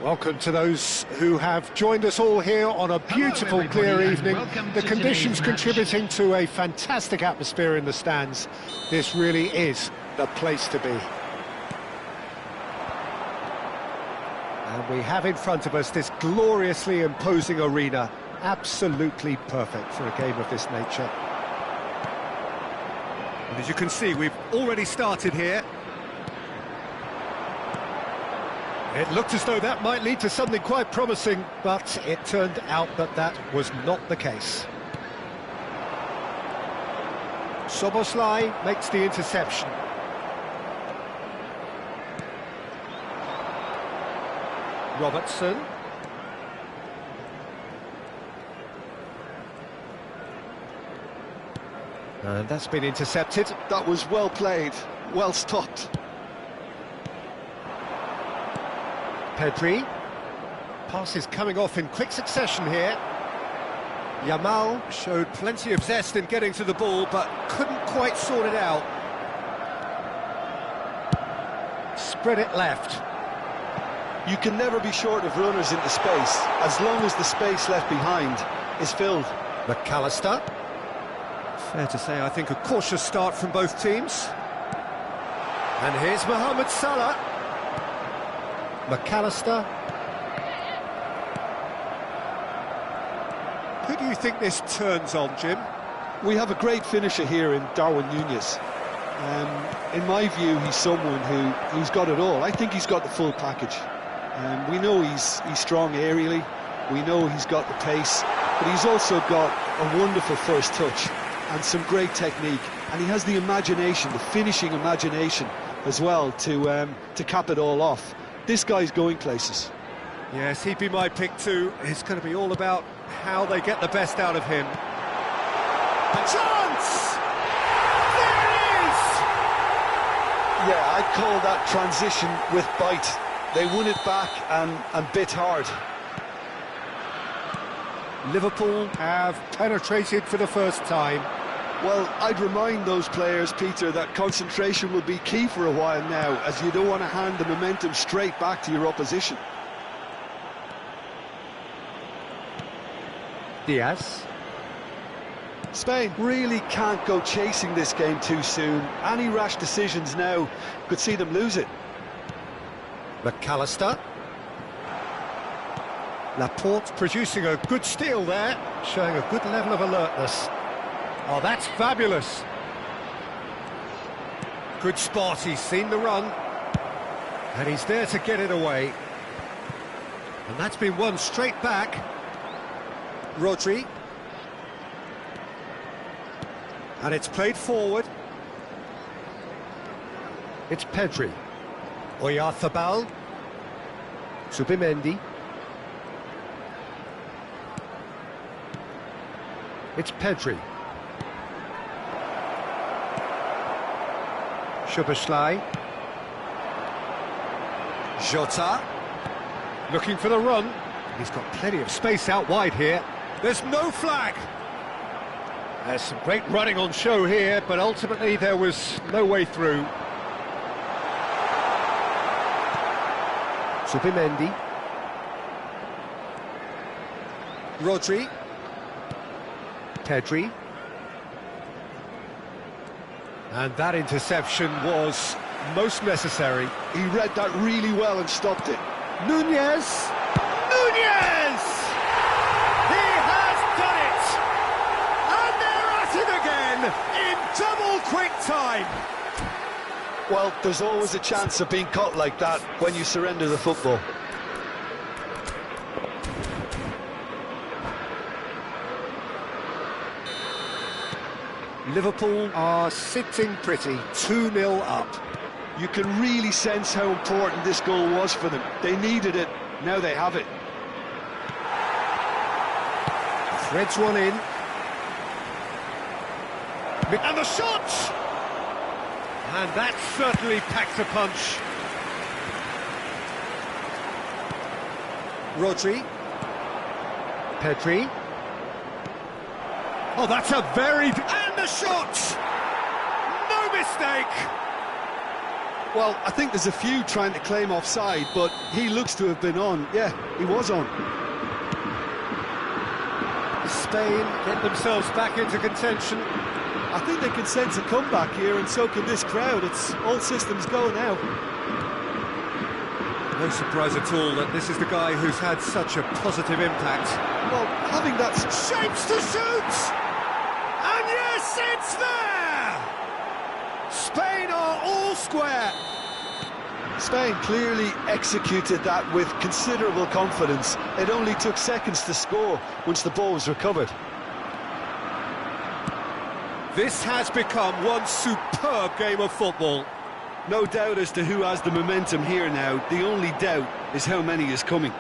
Welcome to those who have joined us all here on a beautiful, clear evening. The conditions contributing to a fantastic atmosphere in the stands. This really is the place to be. And we have in front of us this gloriously imposing arena. Absolutely perfect for a game of this nature. And as you can see, we've already started here. It looked as though that might lead to something quite promising, but it turned out that that was not the case. Szoboszlai makes the interception. Robertson. And that's been intercepted. That was well played, well stopped. Pedri. Pass is coming off in quick succession here. Yamal showed plenty of zest in getting to the ball, but couldn't quite sort it out. Spread it left. You can never be short of runners into space, as long as the space left behind is filled. McAllister. Fair to say, I think, a cautious start from both teams. And here's Mohamed Salah. McAllister. Who do you think this turns on, Jim? We have a great finisher here in Darwin Núñez. In my view, he's someone who's got it all. I think he's got the full package. We know he's strong aerially, we know he's got the pace, but he's also got a wonderful first touch and some great technique, and he has the imagination, the finishing imagination as well to cap it all off. This guy's going places. Yes, he'd be my pick too. It's going to be all about how they get the best out of him. A chance! There it is! Yeah, I'd call that transition with bite. They won it back and bit hard. Liverpool have penetrated for the first time. Well, I'd remind those players, Peter, that concentration will be key for a while now, as you don't want to hand the momentum straight back to your opposition. Diaz. Spain really can't go chasing this game too soon. Any rash decisions now could see them lose it. McAllister. Laporte producing a good steal there, showing a good level of alertness. Oh, that's fabulous. Good spot, he's seen the run. And he's there to get it away. And that's been won straight back. Rodri. And it's played forward. It's Pedri. Oyarzabal. Zubimendi. It's Pedri. Szoboszlai. Jota. Looking for the run. He's got plenty of space out wide here. There's no flag. There's some great running on show here, but ultimately there was no way through. Zubimendi. Rodri. Pedri. And that interception was most necessary. He read that really well and stopped it. Núñez! Núñez! He has done it! And they're at it again in double quick time. Well, there's always a chance of being caught like that when you surrender the football. Liverpool are sitting pretty, 2-0 up. You can really sense how important this goal was for them. They needed it, now they have it. Threads one in. And the shot! And that certainly packs a punch. Rodri. Pedri. Oh, that's a very... And the shot! No mistake! Well, I think there's a few trying to claim offside, but he looks to have been on. Yeah, he was on. Spain get themselves back into contention. I think they can sense a comeback here, and so can this crowd. It's all systems go now. No surprise at all that this is the guy who's had such a positive impact. Well, having that... Shapes to shoot! And yes, it's there! Spain are all square. Spain clearly executed that with considerable confidence. It only took seconds to score once the ball was recovered. This has become one superb game of football. No doubt as to who has the momentum here now. The only doubt is how many is coming.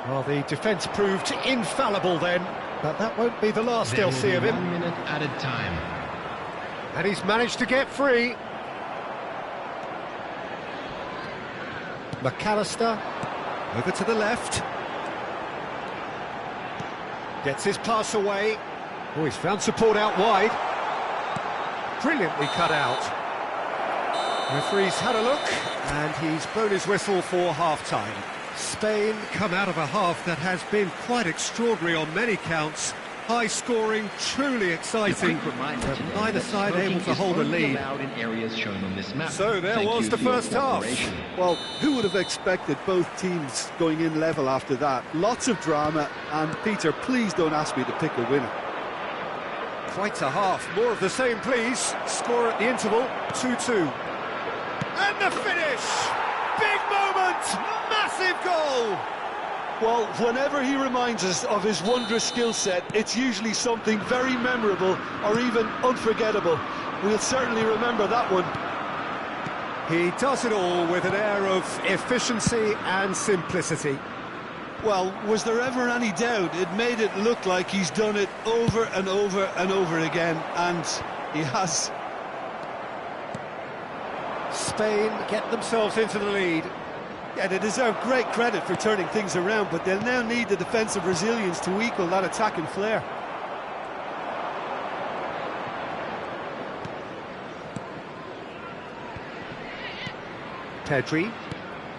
Well, the defence proved infallible then, but that won't be the last they'll see of him. 1 minute added time. And he's managed to get free. McAllister, over to the left. Gets his pass away. Oh, he's found support out wide. Brilliantly cut out. Referee's had a look, and he's blown his whistle for half-time. Spain come out of a half that has been quite extraordinary on many counts. High-scoring, truly exciting, but neither side able to hold a lead. So there was the first half. Well, who would have expected both teams going in level after that? Lots of drama, and Peter, please don't ask me to pick a winner. Quite a half. More of the same, please. Score at the interval, 2-2. And the finish! Big moment! Massive goal! Well, whenever he reminds us of his wondrous skill set, it's usually something very memorable or even unforgettable. We'll certainly remember that one. He does it all with an air of efficiency and simplicity. Well, was there ever any doubt? It made it look like he's done it over and over and over again, and he has. Spain get themselves into the lead. Yeah, they deserve great credit for turning things around, but they'll now need the defensive resilience to equal that attacking flair. Pedri.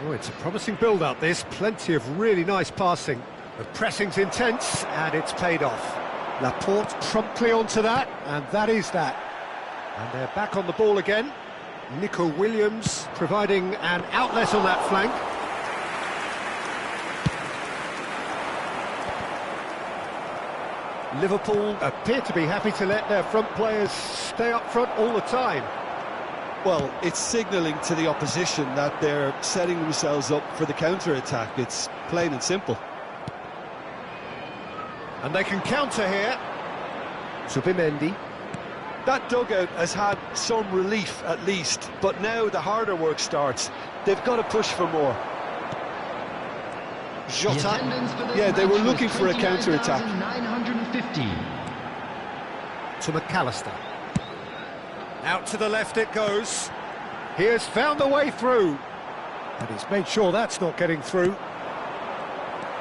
Oh, it's a promising build-up, this. Plenty of really nice passing. The pressing's intense, and it's paid off. Laporte promptly onto that, and that is that. And they're back on the ball again. Nico Williams providing an outlet on that flank. Liverpool appear to be happy to let their front players stay up front all the time. Well, it's signalling to the opposition that they're setting themselves up for the counter-attack. It's plain and simple. And they can counter here. Zubimendi. That dugout has had some relief at least, but now the harder work starts. They've got to push for more. Jota. Yeah, they were looking for a counter-attack. To McAllister. Out to the left it goes. He has found a way through. And he's made sure that's not getting through.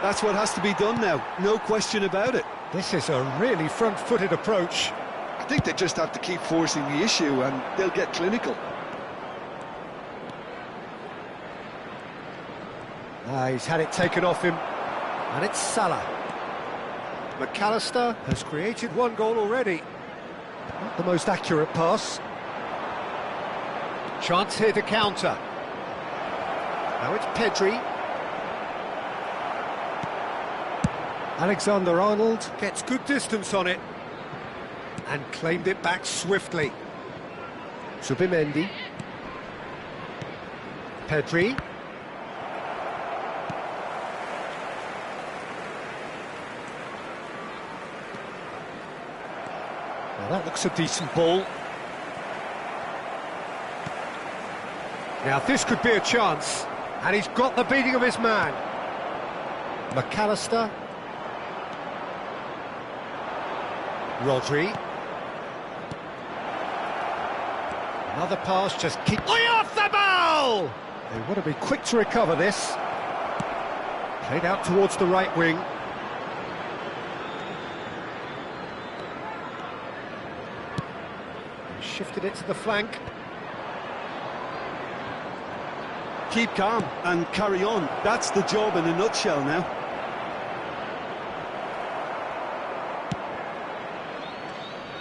That's what has to be done now, no question about it. This is a really front-footed approach. I think they just have to keep forcing the issue and they'll get clinical. He's had it taken off him. And it's Salah. McAllister has created one goal already. Not the most accurate pass. Chance here to counter. Now it's Pedri. Alexander-Arnold gets good distance on it. And claimed it back swiftly. Zubimendi. Pedri. Well, that looks a decent ball. Now this could be a chance. And he's got the beating of his man. McAllister. Rodri. Another pass, just keep... Way off the ball! They want to be quick to recover this. Played out towards the right wing. Shifted it to the flank. keep calm and carry on. That's the job in a nutshell now.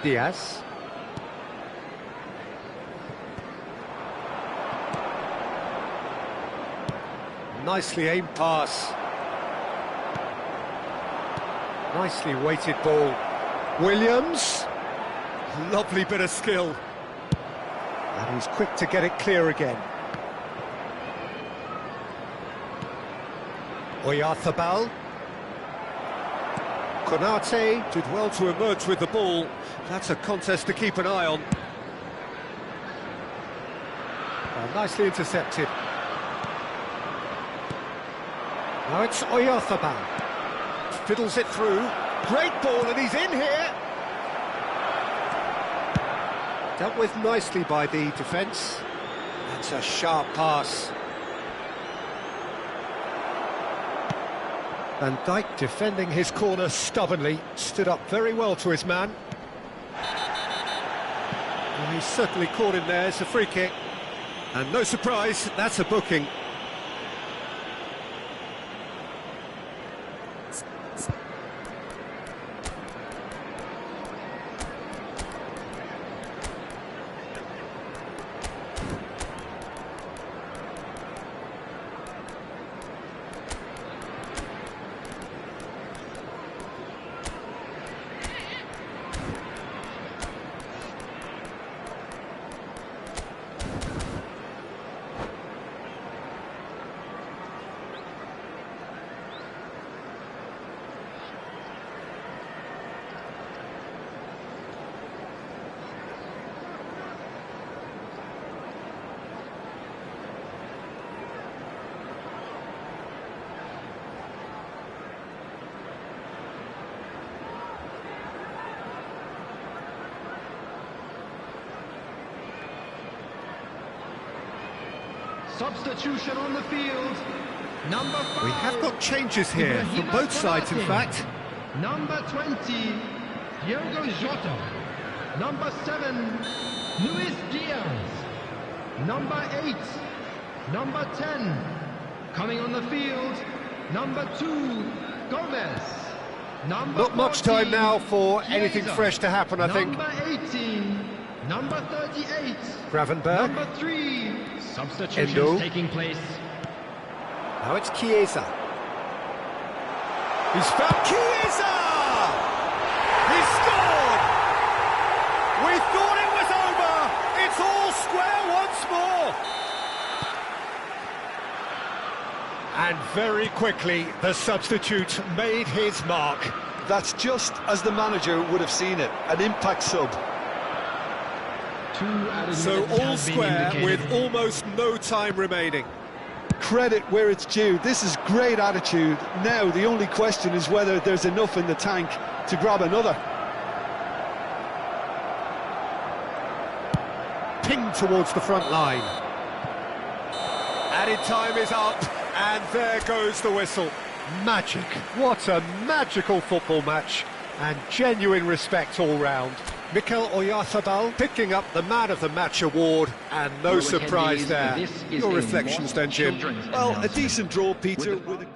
Diaz. Nicely aimed pass. Nicely weighted ball. Williams. Lovely bit of skill. And he's quick to get it clear again. Oyarzabal. Konate did well to emerge with the ball. That's a contest to keep an eye on. Nicely intercepted. Now it's Oyarzabal. Fiddles it through. Great ball, and he's in here. Dealt with nicely by the defence. That's a sharp pass. Van Dijk defending his corner stubbornly, stood up very well to his man. Well, he's certainly caught him there. It's a free kick. And no surprise, that's a booking. Substitution on the field. Number 5. We have got changes here from both sides, in fact. Number 20, Diogo Jota. Number 7, Luis Diaz. Number 8, number 10. Coming on the field, number 2, Gomez. Number Not much 14, time now for anything Chiesa. fresh to happen, I think. Number 18, number 38. Gravenberg. Number 3, substitutions Endo. taking place. Now it's Chiesa. He's found Chiesa! He scored! We thought it was over! It's all square once more! And very quickly, the substitute made his mark. That's just as the manager would have seen it, an impact sub. So all square with almost no time remaining. Credit where it's due. This is great attitude. Now the only question is whether there's enough in the tank to grab another. Pinged towards the front line. Added time is up, and there goes the whistle. Magic. What a magical football match, and genuine respect all round. Mikel Oyarzabal picking up the Man of the Match award, and no surprise there. Your reflections then, Jim? Well, a decent draw, Peter, with a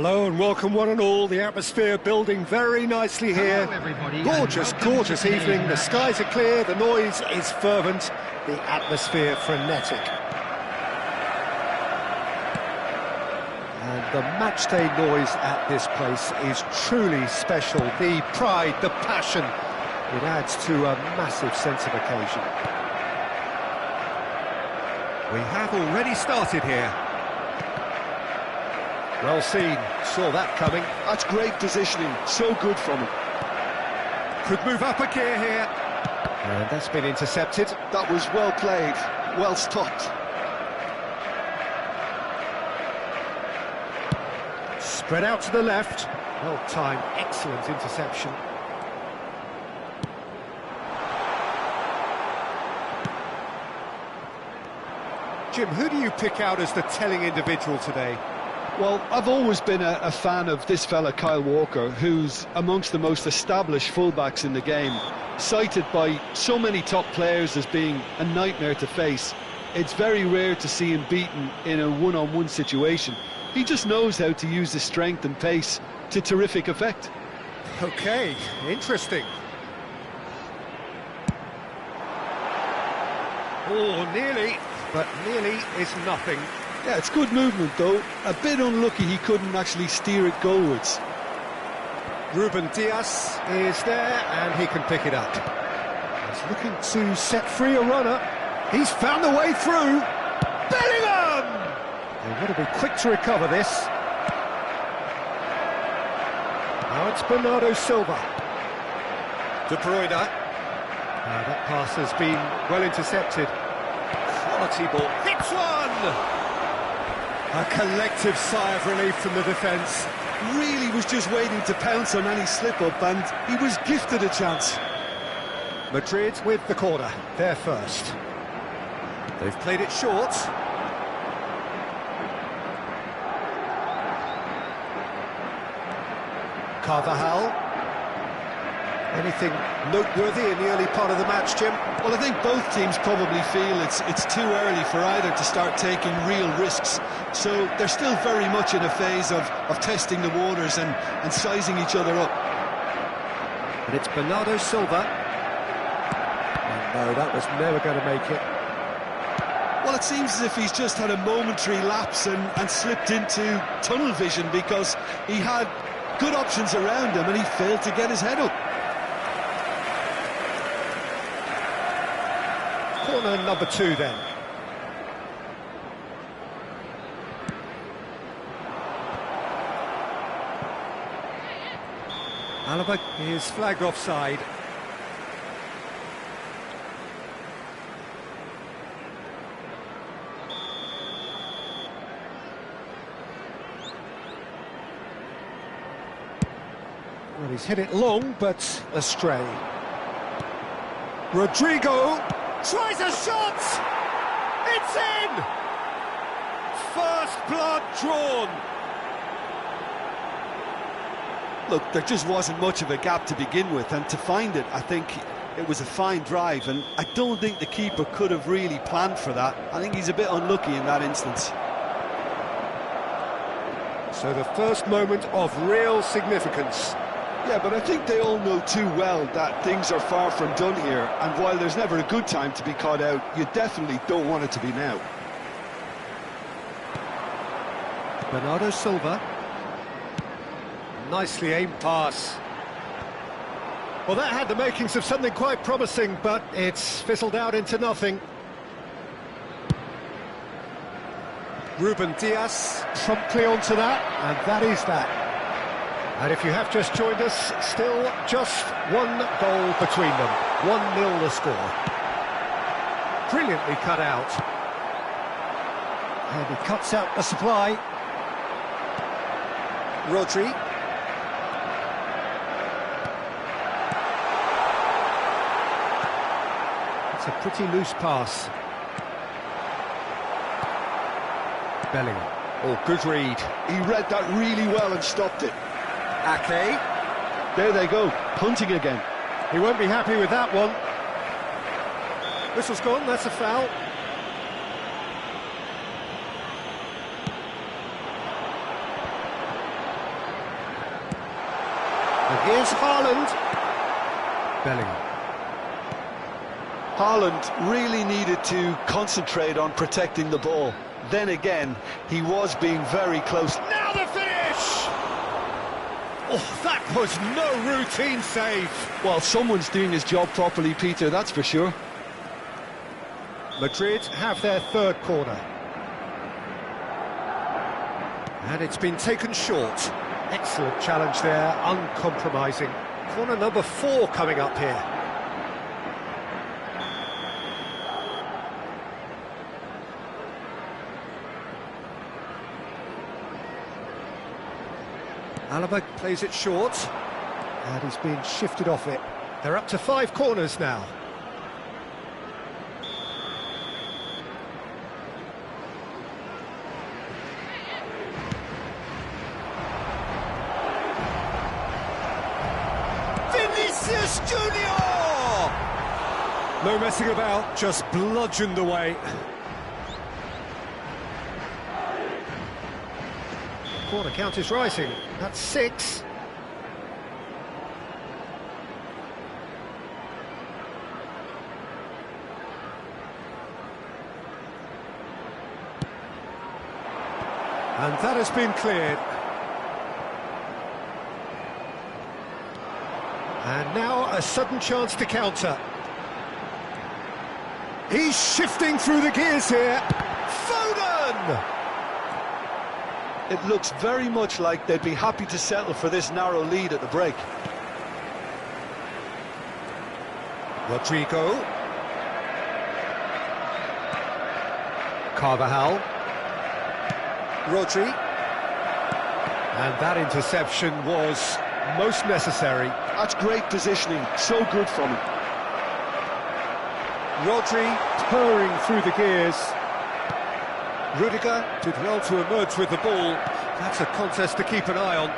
Hello and welcome one and all. The atmosphere building very nicely here. Hello, everybody, Gorgeous, and welcome gorgeous to today's evening. The match. skies are clear, the noise is fervent, the atmosphere frenetic. And the matchday noise at this place is truly special. The pride, the passion, it adds to a massive sense of occasion. We have already started here. Well seen, saw that coming. That's great positioning, so good from him. Could move up a gear here. And that's been intercepted. That was well played, well stopped. Spread out to the left. Well timed, excellent interception. Jim, who do you pick out as the telling individual today? Well, I've always been a fan of this fella, Kyle Walker, who's amongst the most established fullbacks in the game. Cited by so many top players as being a nightmare to face. It's very rare to see him beaten in a one-on-one situation. He just knows how to use his strength and pace to terrific effect. Okay, interesting. Oh, nearly, but nearly is nothing. Yeah, it's good movement though. A bit unlucky he couldn't actually steer it goalwards. Ruben Dias is there and he can pick it up. He's looking to set free a runner. He's found the way through. Bellingham! They want to be quick to recover this. Now it's Bernardo Silva. De Bruyne. Now that pass has been well intercepted. Quality ball. Hits one! A collective sigh of relief from the defence. Really was just waiting to pounce on any slip-up, and he was gifted a chance. Madrid with the corner, they're first. They've played it short. Carvajal. Anything noteworthy in the early part of the match, Jim? Well, I think both teams probably feel it's too early for either to start taking real risks. So they're still very much in a phase of testing the waters and sizing each other up. And it's Bernardo Silva. And no, that was never going to make it. Well, it seems as if he's just had a momentary lapse and slipped into tunnel vision, because he had good options around him and he failed to get his head up. Corner number 2 then. Alaba is flagged offside. Well, he's hit it long, but astray. Rodrigo tries a shot! It's in! First blood drawn. Look, there just wasn't much of a gap to begin with, and to find it, I think it was a fine drive, and I don't think the keeper could have really planned for that. I think he's a bit unlucky in that instance. So the first moment of real significance. Yeah, but I think they all know too well that things are far from done here, and while there's never a good time to be caught out, you definitely don't want it to be now. Bernardo Silva. Nicely aimed pass. Well, that had the makings of something quite promising, but it's fizzled out into nothing. Ruben Dias promptly onto that, and that is that. And if you have just joined us, still just one goal between them. 1-0 the score. Brilliantly cut out. And he cuts out the supply. Rodri. It's a pretty loose pass. Bellingham. Oh, good read. He read that really well and stopped it. Ake. There they go, punting again. He won't be happy with that one. Whistle's gone, that's a foul. And here's Haaland. Bellingham. Haaland really needed to concentrate on protecting the ball. Then again, he was being very close. Now the finish! Oh, that was no routine save. Well, someone's doing his job properly, Peter, that's for sure. Madrid have their third corner. And it's been taken short. Excellent challenge there, uncompromising. Corner number 4 coming up here. Alaba plays it short, and he's been shifted off it. They're up to 5 corners now. Vinicius Junior! No messing about, just bludgeoned away. Corner count is rising. That's 6. And that has been cleared. And now a sudden chance to counter. He's shifting through the gears here. Foden! It looks very much like they'd be happy to settle for this narrow lead at the break. Rodrigo. Carvajal. Rodri. And that interception was most necessary. That's great positioning, so good from him. Rodri purring through the gears. Rudiger did well to emerge with the ball. That's a contest to keep an eye on.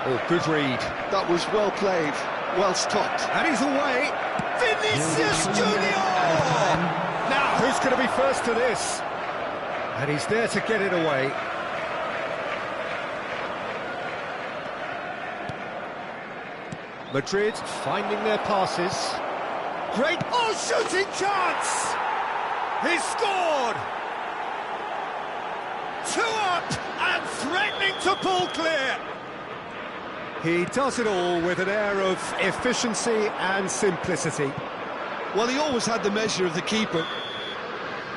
Oh, good read. That was well played, well stopped. And he's away. Vinicius Junior! Now, who's going to be first to this? And he's there to get it away. Madrid finding their passes. Great, oh, shooting chance! He's scored! 2 up and threatening to pull clear. He does it all with an air of efficiency and simplicity. Well, he always had the measure of the keeper.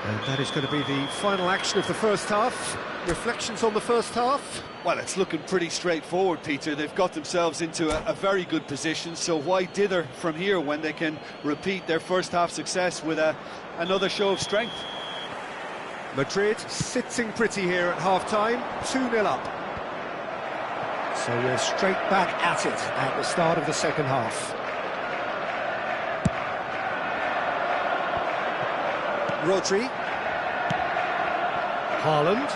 And that is going to be the final action of the first half. Reflections on the first half? Well, it's looking pretty straightforward, Peter. They've got themselves into a very good position, so why dither from here when they can repeat their first half success with another show of strength? Madrid sitting pretty here at half-time, 2-0 up. So we're straight back at it at the start of the second half. Rodri. Haaland.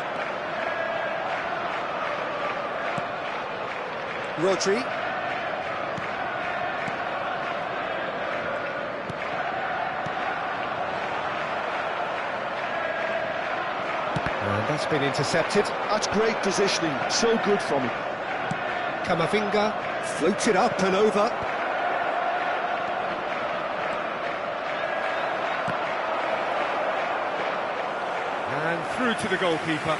Rodri. And that's been intercepted. That's great positioning, so good from him. Camavinga floated up and over. And through to the goalkeeper.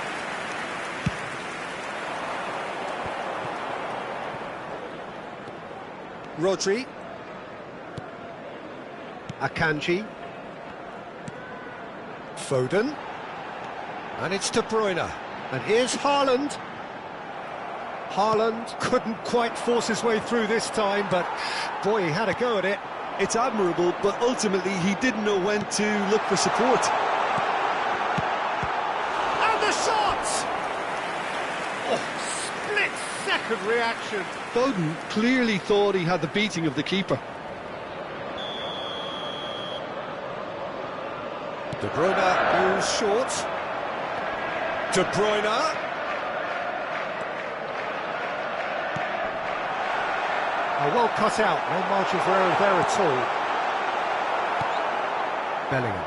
Rodri. Akanji. Foden. And it's De Bruyne. And here's Haaland. Haaland couldn't quite force his way through this time, but boy, he had a go at it. It's admirable, but ultimately he didn't know when to look for support. And the shot! Oh, split-second reaction. Foden clearly thought he had the beating of the keeper. De Bruyne goes short. De Bruyne. Oh, well cut out, no margin for error there at all. Bellingham.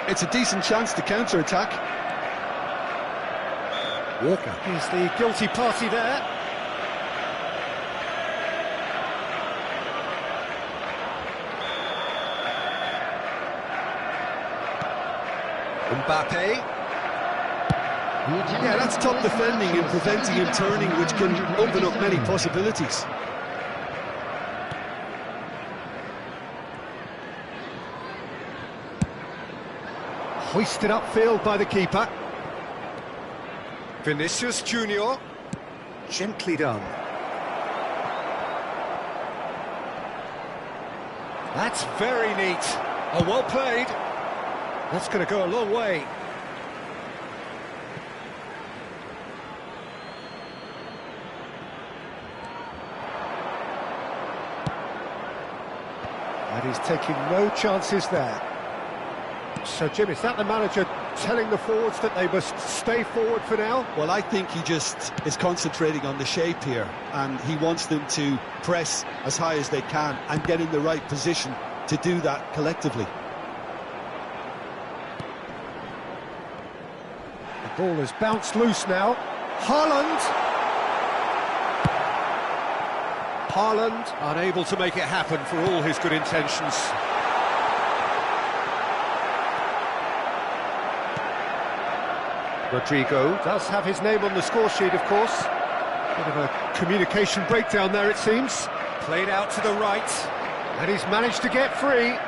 It's a decent chance to counter-attack. Walker is the guilty party there. Mbappe. Yeah, that's top defending and preventing him turning, which can open up many possibilities. Hoisted upfield by the keeper. Vinicius Junior. Gently done. That's very neat. Oh, well played. That's going to go a long way. And he's taking no chances there. So, Jim, is that the manager telling the forwards that they must stay forward for now? Well, I think he just is concentrating on the shape here, and he wants them to press as high as they can and get in the right position to do that collectively. The ball has bounced loose now. Haaland unable to make it happen for all his good intentions. Rodrigo does have his name on the score sheet, of course. Bit of a communication breakdown there, it seems. Played out to the right, and he's managed to get free.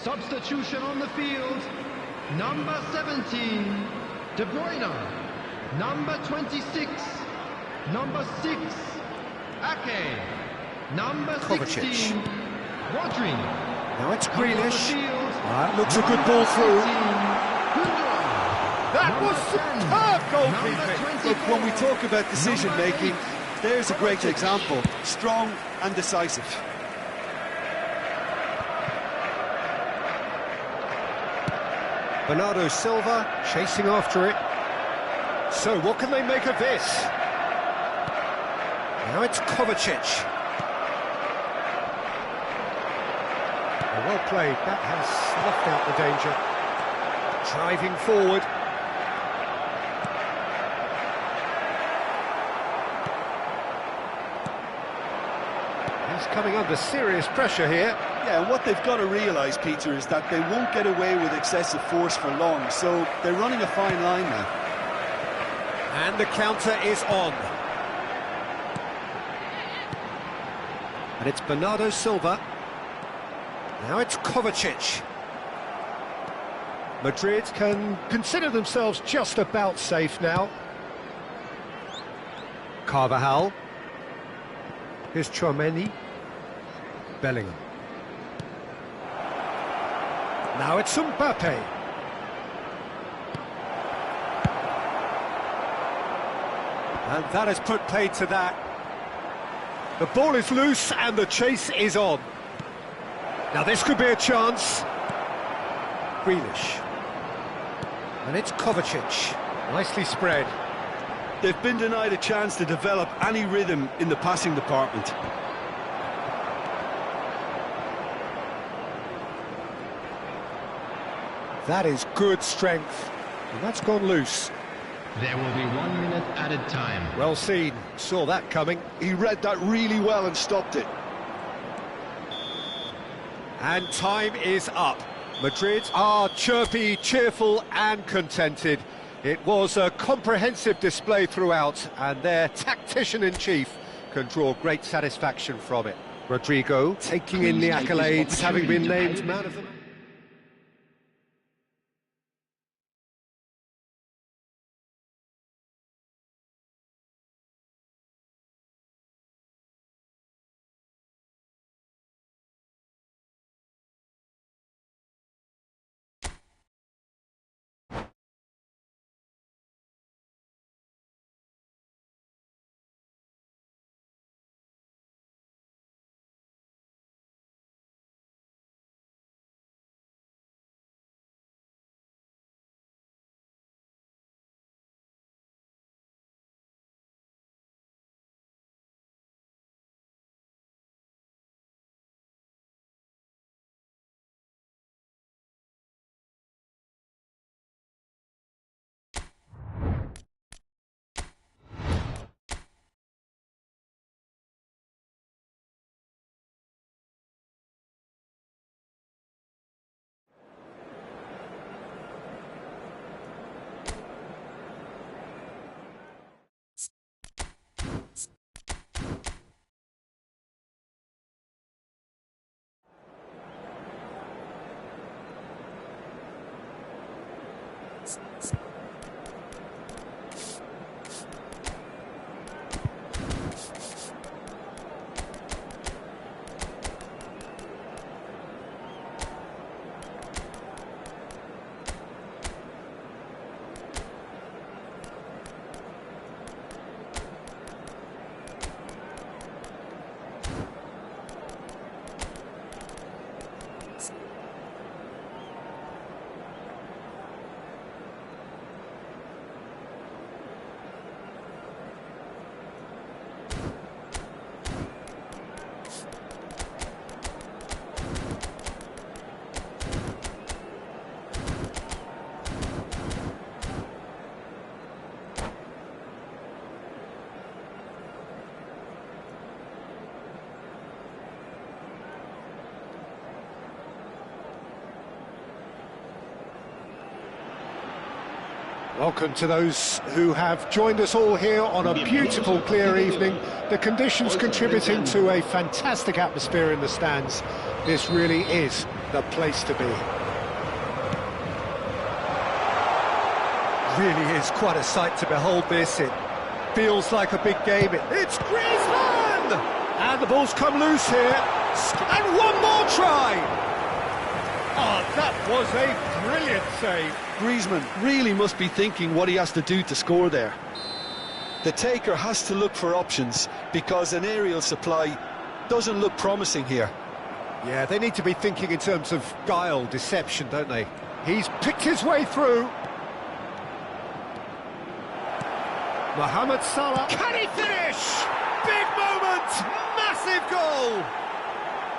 Substitution on the field. Number 17, De Bruyne. Number 26, number 6, Ake. Number 16, Rodri. Now it's Grealish. That looks a good ball through. That was superb goalkeeping. Look, when we talk about decision-making, there's a great example. Strong and decisive. Bernardo Silva chasing after it. So what can they make of this? Now it's Kovacic. Well played, that has snuffed out the danger. Driving forward. He's coming under serious pressure here. Yeah, and what they've got to realise, Peter, is that they won't get away with excessive force for long, so they're running a fine line now. And the counter is on. And it's Bernardo Silva. Now it's Kovacic. Madrid can consider themselves just about safe now. Carvajal. Here's Tchouaméni. Bellingham. Now it's Mbappe. And that has put paid to that. The ball is loose and the chase is on. Now this could be a chance. Grealish. And it's Kovacic. Nicely spread. They've been denied a chance to develop any rhythm in the passing department. That is good strength. And that's gone loose. There will be 1 minute added time. Well seen. Saw that coming. He read that really well and stopped it. And time is up. Madrid are chirpy, cheerful and contented. It was a comprehensive display throughout, and their tactician-in-chief can draw great satisfaction from it. Rodrigo taking in the accolades, having been named man of the match. Welcome to those who have joined us all here on a beautiful, clear evening. The conditions contributing to a fantastic atmosphere in the stands. This really is the place to be. Really is quite a sight to behold this. It feels like a big game. It's Griezmann! And the ball's come loose here. And one more try! Oh, that was a brilliant save. Griezmann really must be thinking what he has to do to score there. The taker has to look for options because an aerial supply doesn't look promising here. Yeah, they need to be thinking in terms of guile, deception, don't they? He's picked his way through. Mohamed Salah. Can he finish? Big moment! Massive goal!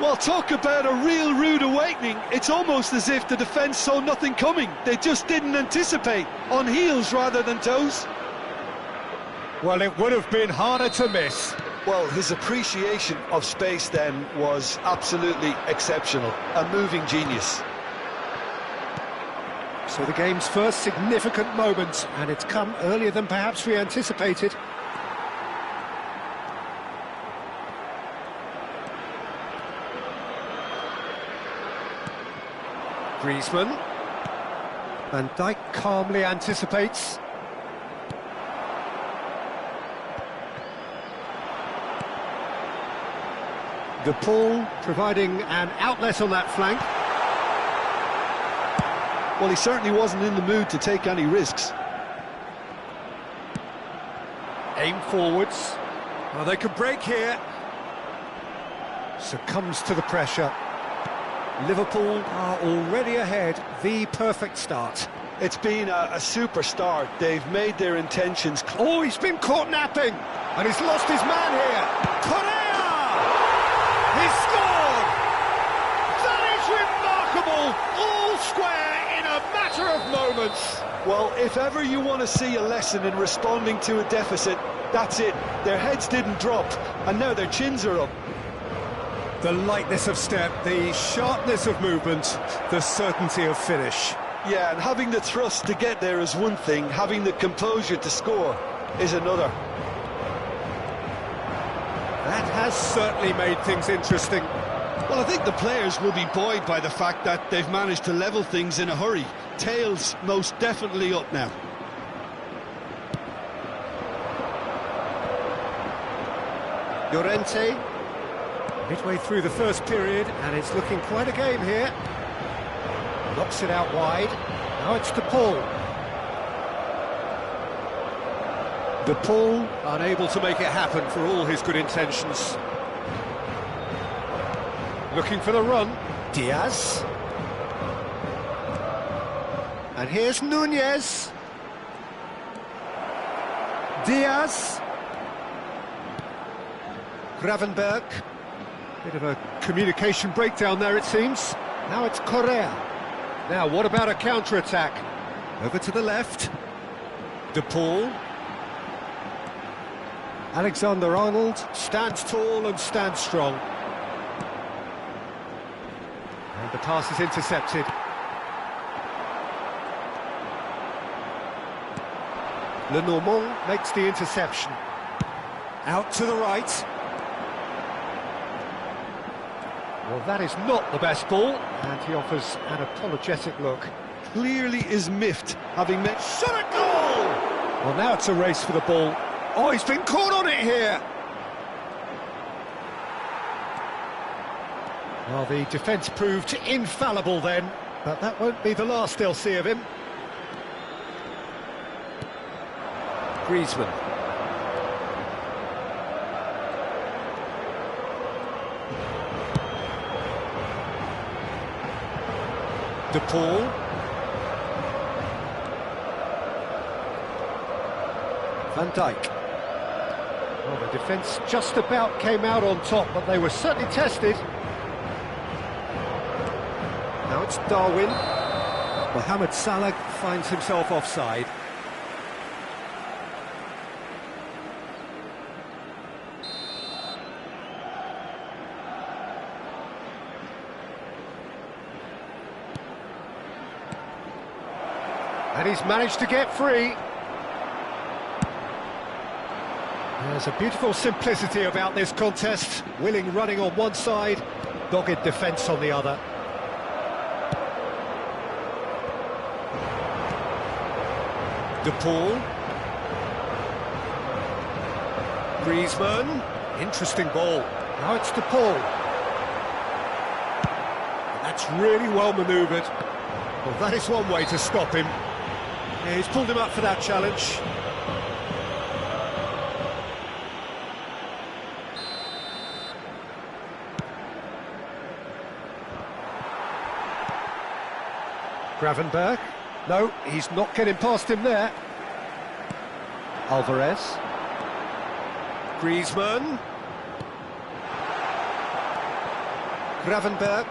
Well, talk about a real rude awakening. It's almost as if the defence saw nothing coming. They just didn't anticipate, on heels rather than toes. Well, it would have been harder to miss. Well, his appreciation of space then was absolutely exceptional. A moving genius. So the game's first significant moment, and it's come earlier than perhaps we anticipated. Griezmann. Van Dijk calmly anticipates. De Paul providing an outlet on that flank. Well, he certainly wasn't in the mood to take any risks. Aim forwards. Well, they could break here. Succumbs to the pressure. Liverpool are already ahead, the perfect start. It's been a super start. They've made their intentions clear. Oh, he's been caught napping, and he's lost his man here. Correa! He's scored! That is remarkable! All square in a matter of moments. Well, if ever you want to see a lesson in responding to a deficit, that's it. Their heads didn't drop, and now their chins are up. The lightness of step, the sharpness of movement, the certainty of finish. Yeah, and having the thrust to get there is one thing, having the composure to score is another. That has certainly made things interesting. Well, I think the players will be buoyed by the fact that they've managed to level things in a hurry. Tails most definitely up now. Llorente, midway through the first period, and it's looking quite a game here. Knocks it out wide. Now it's De Paul. De Paul unable to make it happen for all his good intentions. Looking for the run. Diaz. And here's Nunez. Diaz. Gravenberg. Bit of a communication breakdown there, it seems. Now it's Correa. Now, what about a counter-attack? Over to the left. De Paul. Alexander-Arnold stands tall and stands strong. And the pass is intercepted. Lenormand makes the interception. Out to the right. Well, that is not the best ball, and he offers an apologetic look. Clearly is miffed, having met... Shot a goal! Well, now it's a race for the ball. Oh, he's been caught on it here! Well, the defence proved infallible then, but that won't be the last they'll see of him. Griezmann. De Paul. Van Dijk. Well, the defence just about came out on top, but they were certainly tested. Now it's Darwin. Mohamed Salah finds himself offside. And he's managed to get free. There's a beautiful simplicity about this contest. Willing running on one side, dogged defence on the other. De Paul. Griezmann. Interesting ball. Now it's De Paul. And that's really well manoeuvred. Well, that is one way to stop him. Yeah, he's pulled him up for that challenge. Gravenberg. No, he's not getting past him there. Alvarez. Griezmann. Gravenberg.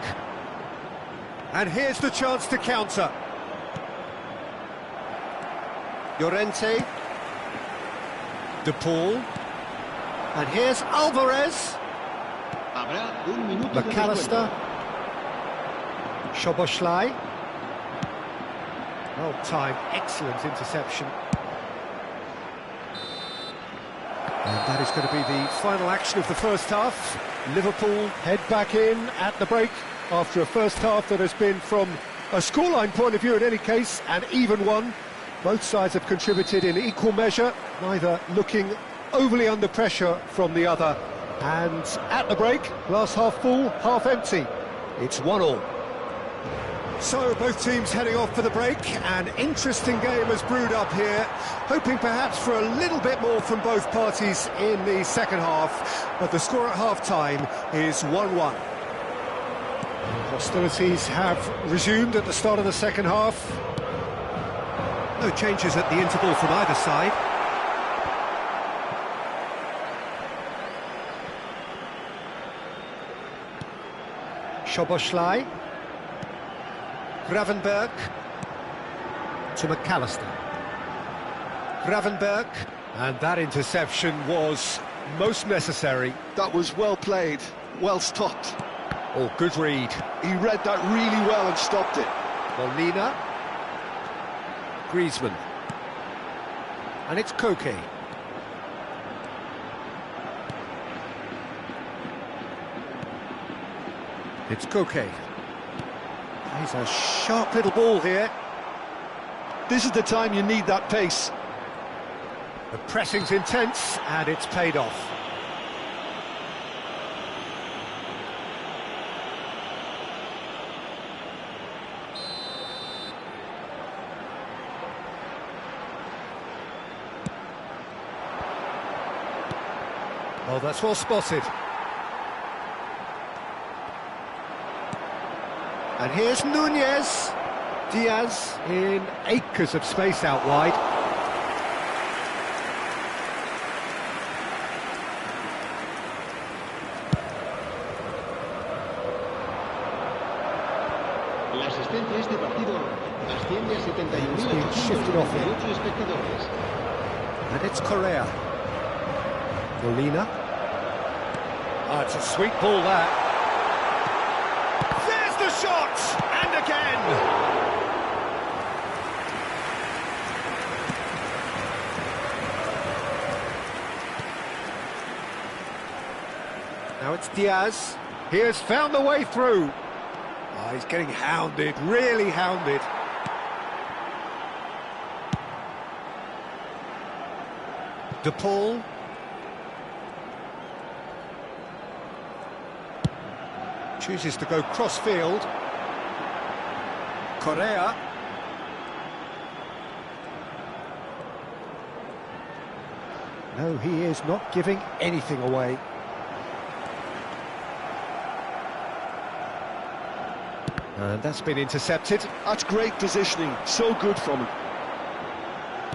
And here's the chance to counter. Llorente. De Paul. And here's Alvarez. McAllister. Szoboszlai. Well timed, excellent interception. And that is going to be the final action of the first half. Liverpool head back in at the break after a first half that has been, from a scoreline point of view in any case, an even one. Both sides have contributed in equal measure, neither looking overly under pressure from the other. And at the break, glass half full, half empty. It's 1-1. So both teams heading off for the break. An interesting game has brewed up here, hoping perhaps for a little bit more from both parties in the second half, but the score at half-time is 1-1. Hostilities have resumed at the start of the second half. No changes at the interval from either side. Szoboszlai. Gravenberg to McAllister. Gravenberg, and that interception was most necessary. That was well played, well stopped. Oh, good read. He read that really well and stopped it. Molina. Griezmann. And it's Koke. It's Koke. He's a sharp little ball here. This is the time you need that pace. The pressing's intense, and it's paid off. Oh, that's well spotted. And here's Nunez. Diaz in acres of space out wide. La asistencia a este partido asciende a 71.858 espectadores. And it's Correa. Molina. Oh, it's a sweet ball, that. There's the shot! And again! Now it's Diaz. He has found the way through. Oh, he's getting hounded, really hounded. De Paul. Chooses to go cross-field. Correa. No, he is not giving anything away. And that's been intercepted. That's great positioning, so good from him.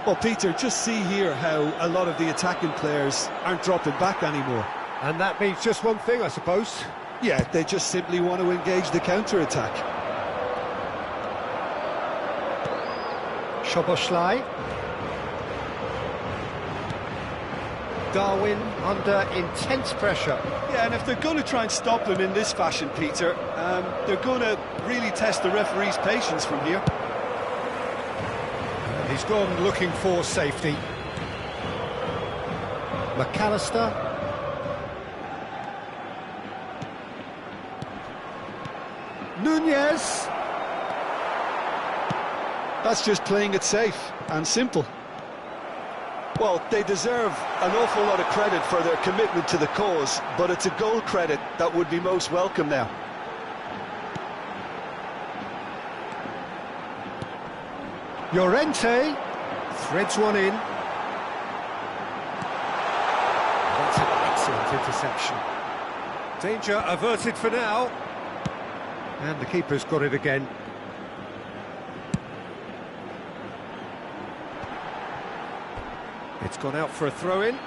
Well, Peter, just see here how a lot of the attacking players aren't dropping back anymore. And that means just one thing, I suppose. Yeah, they just simply want to engage the counter-attack. Szoboszlai. Darwin under intense pressure. Yeah, and if they're going to try and stop him in this fashion, Peter, they're going to really test the referee's patience from here. He's gone looking for safety. McAllister. Nunez. That's just playing it safe and simple. Well, they deserve an awful lot of credit for their commitment to the cause, but it's a goal credit that would be most welcome now. Llorente threads one in. That's an excellent interception. Danger averted for now. And the keeper's got it again. It's gone out for a throw-in.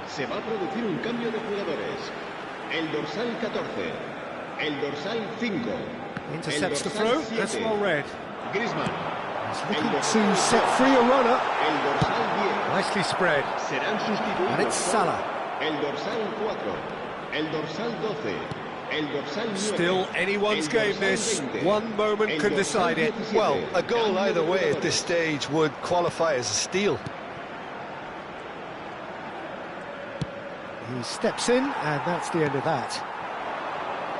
Se va a producir un cambio de jugadores. El dorsal 14, el dorsal 5. Intercepts the throw, that's well read. Griezmann. He's looking to set free a runner. El dorsal 10. Nicely spread. Serán sustituidos. And it's Salah. El dorsal 4. El dorsal 12. El dorsal 9. Still anyone's El game dorsal this. 20. One moment El can dorsal decide it. 17. Well, a goal Cambio either de way at this jugadores. stage would qualify as a steal. He steps in, and that's the end of that.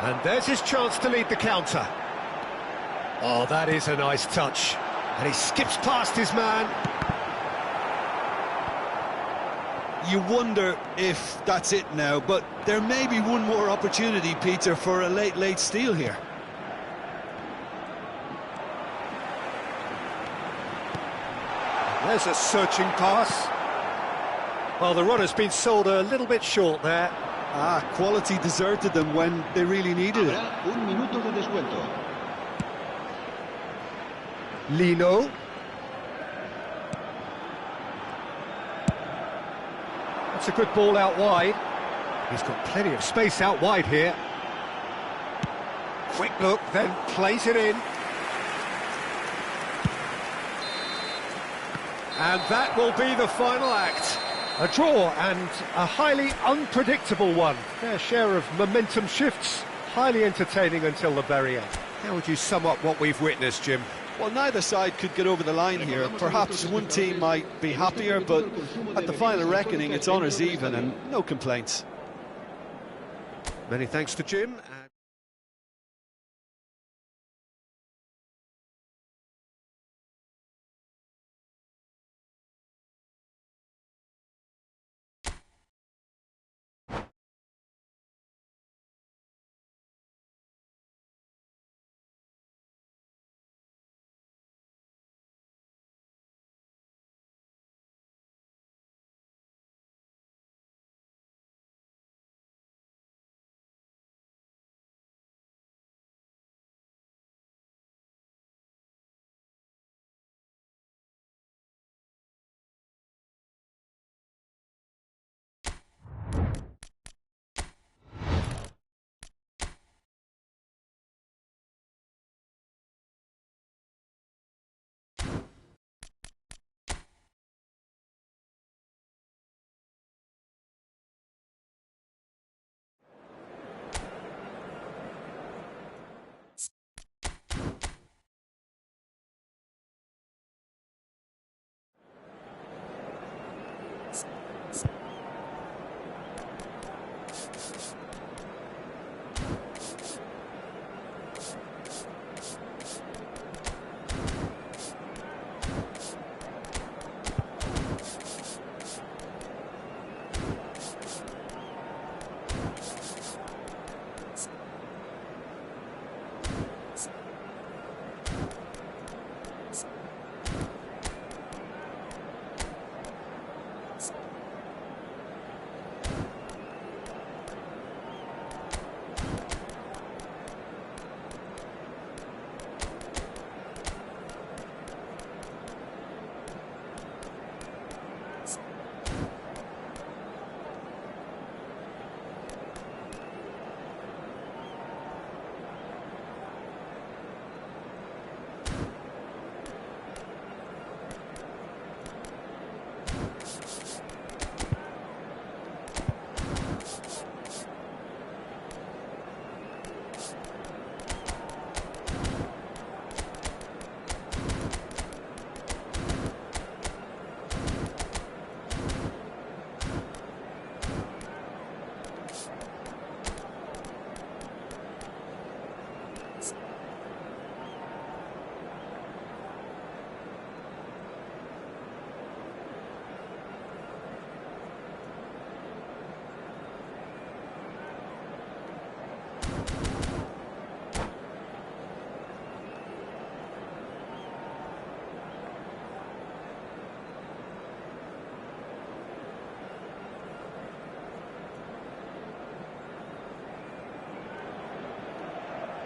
And there's his chance to lead the counter. Oh, that is a nice touch. And he skips past his man. You wonder if that's it now, but there may be one more opportunity, Peter, for a late steal here. There's a searching pass. Well, the runner's been sold a little bit short there. Quality deserted them when they really needed it. Habrá un minuto de descuento. Lino. That's a good ball out wide. He's got plenty of space out wide here. Quick look, then plays it in. And that will be the final act. A draw, and a highly unpredictable one. Fair share of momentum shifts, highly entertaining until the very end. How would you sum up what we've witnessed, Jim? Well, neither side could get over the line here. Perhaps one team might be happier, but at the final reckoning, it's honours even and no complaints. Many thanks to Jim.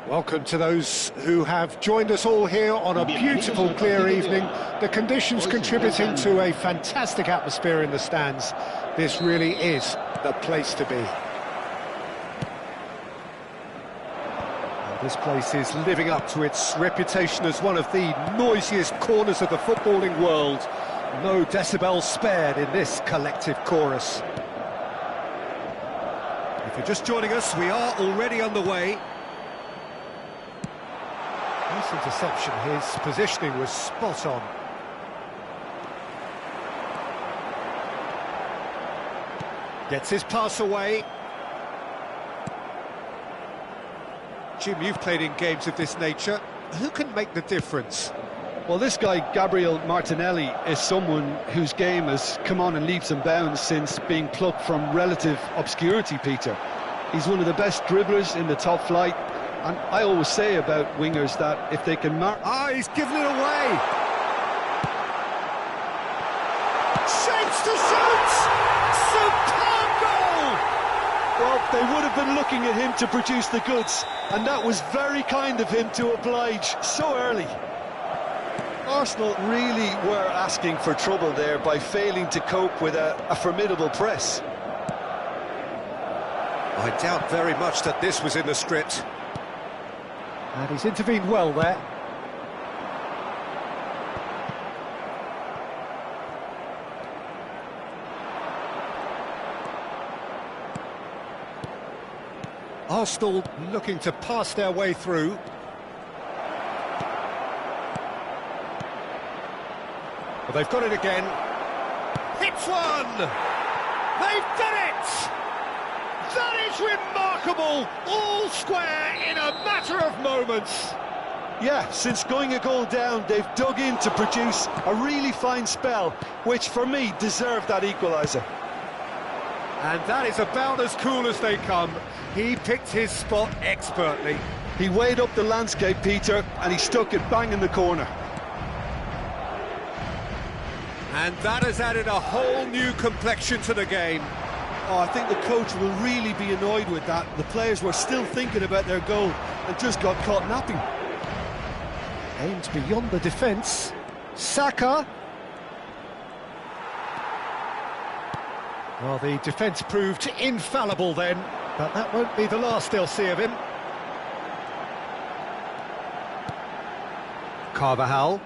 Welcome to those who have joined us all here on a beautiful, clear evening. The conditions contributing to a fantastic atmosphere in the stands. This really is the place to be. This place is living up to its reputation as one of the noisiest corners of the footballing world. No decibels spared in this collective chorus. If you're just joining us, we are already underway. Nice interception, his positioning was spot on. Gets his pass away. Jim, you've played in games of this nature. Who can make the difference? Well, this guy, Gabriel Martinelli, is someone whose game has come on in leaps and bounds since being plucked from relative obscurity, Peter. He's one of the best dribblers in the top flight, and I always say about wingers that if they can mark... He's given it away! Shapes to shoot! Superb goal! Well, they would have been looking at him to produce the goods, and that was very kind of him to oblige so early. Arsenal really were asking for trouble there by failing to cope with a formidable press. I doubt very much that this was in the script. And he's intervened well there. Arsenal looking to pass their way through. Well, they've got it again. Hits one! They've done it! That is remarkable! All square in a matter of moments. Yeah, since going a goal down, they've dug in to produce a really fine spell, which for me deserved that equaliser. And that is about as cool as they come. He picked his spot expertly. He weighed up the landscape, Peter, and he stuck it bang in the corner. And that has added a whole new complexion to the game. Oh, I think the coach will really be annoyed with that. The players were still thinking about their goal and just got caught napping. Aimed beyond the defence. Saka. Well, the defence proved infallible then, but that won't be the last they'll see of him. Carvajal.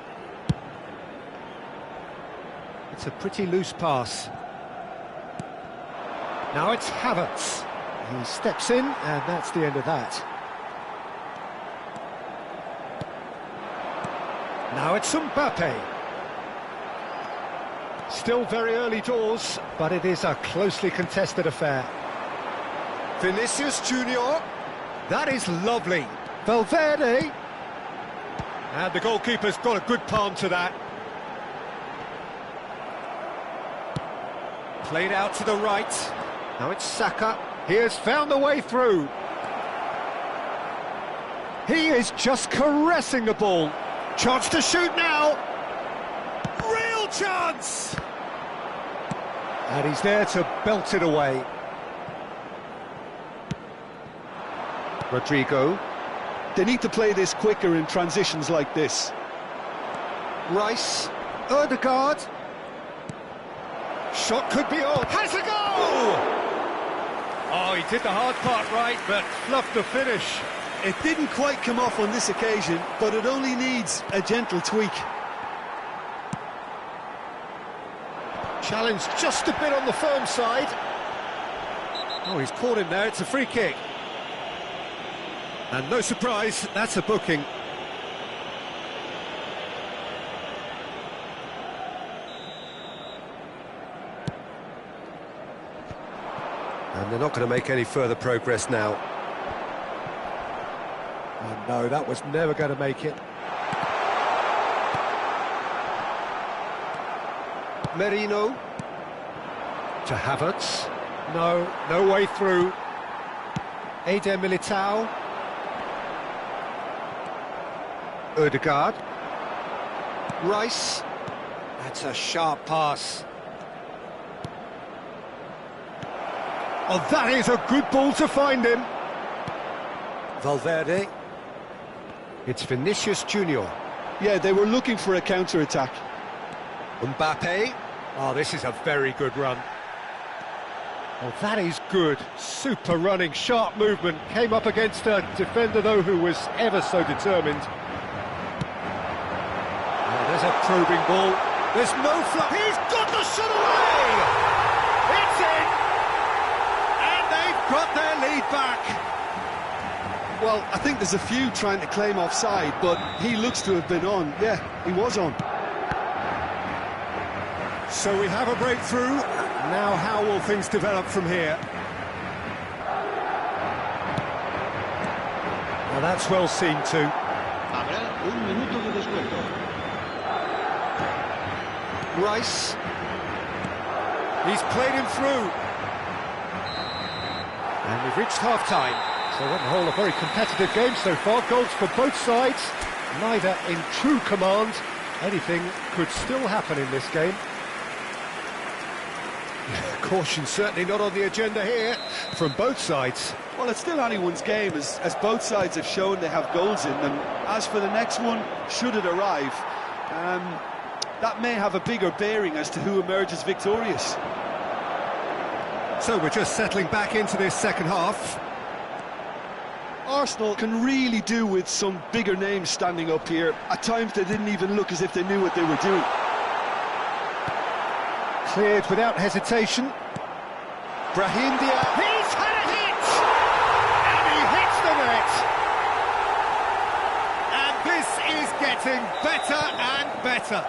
It's a pretty loose pass. Now it's Havertz. He steps in, and that's the end of that. Now it's Mbappe. Still very early doors, but it is a closely contested affair. Vinicius Junior. That is lovely. Valverde. And the goalkeeper's got a good palm to that. Played out to the right. Now it's Saka. He has found the way through. He is just caressing the ball. Chance to shoot now. Real chance! And he's there to belt it away. Rodrigo. They need to play this quicker in transitions like this. Rice. Odegaard. Shot could be on. Has a goal! Oh, he did the hard part right, but fluffed the finish. It didn't quite come off on this occasion, but it only needs a gentle tweak. Challenged just a bit on the firm side. Oh, he's caught him there. It's a free kick. And no surprise, that's a booking. And they're not going to make any further progress now. Oh no, that was never going to make it. Merino. To Havertz. No way through. Eder Militao. Odegaard. Rice. That's a sharp pass. Oh, that is a good ball to find him. Valverde. It's Vinicius Junior. Yeah, they were looking for a counter-attack. Mbappe. Oh, this is a very good run. Oh, that is good. Super running, sharp movement. Came up against a defender, though, who was ever so determined. Oh, there's a probing ball. There's no flag. He's got the shot away! It's in! And they've got their lead back. Well, I think there's a few trying to claim offside, but he looks to have been on. Yeah, he was on. So we have a breakthrough. Now how will things develop from here? Well, that's well seen too. Habrá un minuto de descuento. Rice. He's played him through. And we've reached half-time. So on the whole, a very competitive game so far. Goals for both sides, neither in true command. Anything could still happen in this game. Caution certainly not on the agenda here from both sides. Well, it's still anyone's game, as both sides have shown they have goals in them. As for the next one, should it arrive, that may have a bigger bearing as to who emerges victorious. So we're just settling back into this second half. Arsenal can really do with some bigger names standing up here. At times they didn't even look as if they knew what they were doing. Cleared without hesitation. Brahim Diaz. He's had a hit! And he hits the net! And this is getting better and better.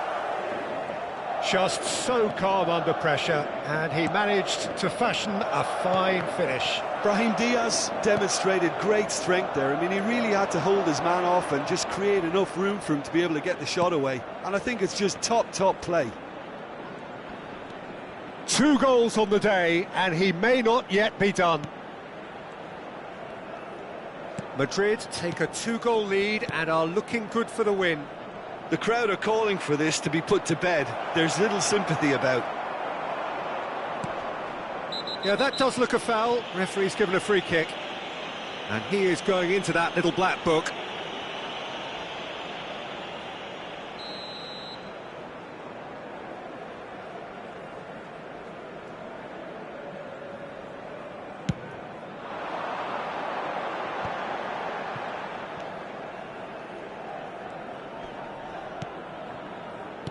Just so calm under pressure, and he managed to fashion a fine finish. Brahim Diaz demonstrated great strength there. I mean, he really had to hold his man off and just create enough room for him to be able to get the shot away. And I think it's just top play. 2 goals on the day, and he may not yet be done. Madrid take a 2-goal lead and are looking good for the win. The crowd are calling for this to be put to bed. There's little sympathy about. Yeah, that does look a foul. Referee's given a free kick. And he is going into that little black book.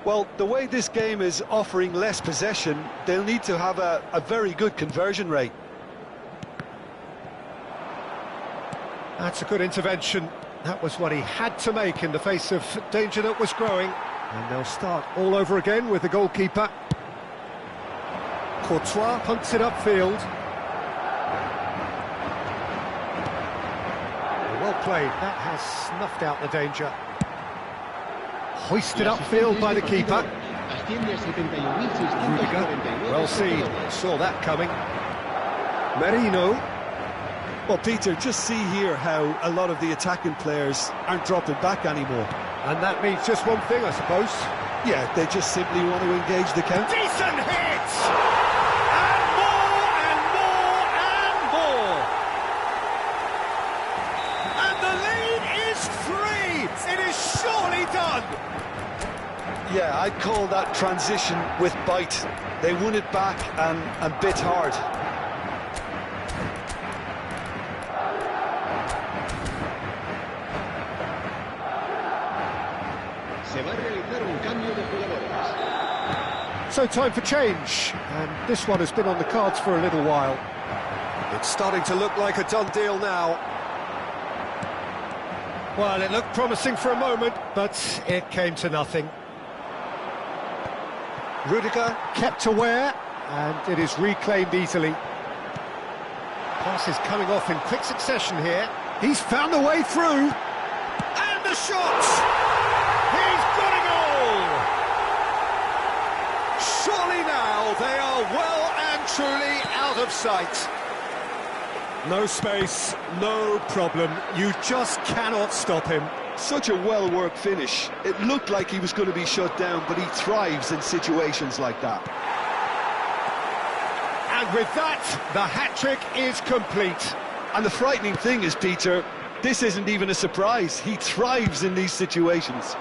Well, the way this game is offering less possession, they'll need to have a very good conversion rate. That's a good intervention. That was what he had to make in the face of danger that was growing. And they'll start all over again with the goalkeeper. Courtois punts it upfield. Well played. That has snuffed out the danger. Hoisted upfield by the keeper. Rudiger, well seen, saw that coming. Merino. Well, Peter, just see here how a lot of the attacking players aren't dropping back anymore. And that means just one thing, I suppose. Yeah, they just simply want to engage the counter. Decent hit! And more, and more, and more! And the lead is 3! It is surely done! Yeah, I'd call that transition with bite. They won it back and bit hard. Se va a realizar un cambio de jugadores. So time for change, and this one has been on the cards for a little while. It's starting to look like a done deal now. Well, it looked promising for a moment, but it came to nothing. Rudiger kept aware, and it is reclaimed easily. Passes coming off in quick succession here. He's found a way through, and the shot! He's got a goal! Surely now they are well and truly out of sight. No space, no problem. You just cannot stop him. Such a well-worked finish. It looked like he was going to be shut down, but he thrives in situations like that. And with that, the hat-trick is complete. And the frightening thing is, Peter, this isn't even a surprise. He thrives in these situations.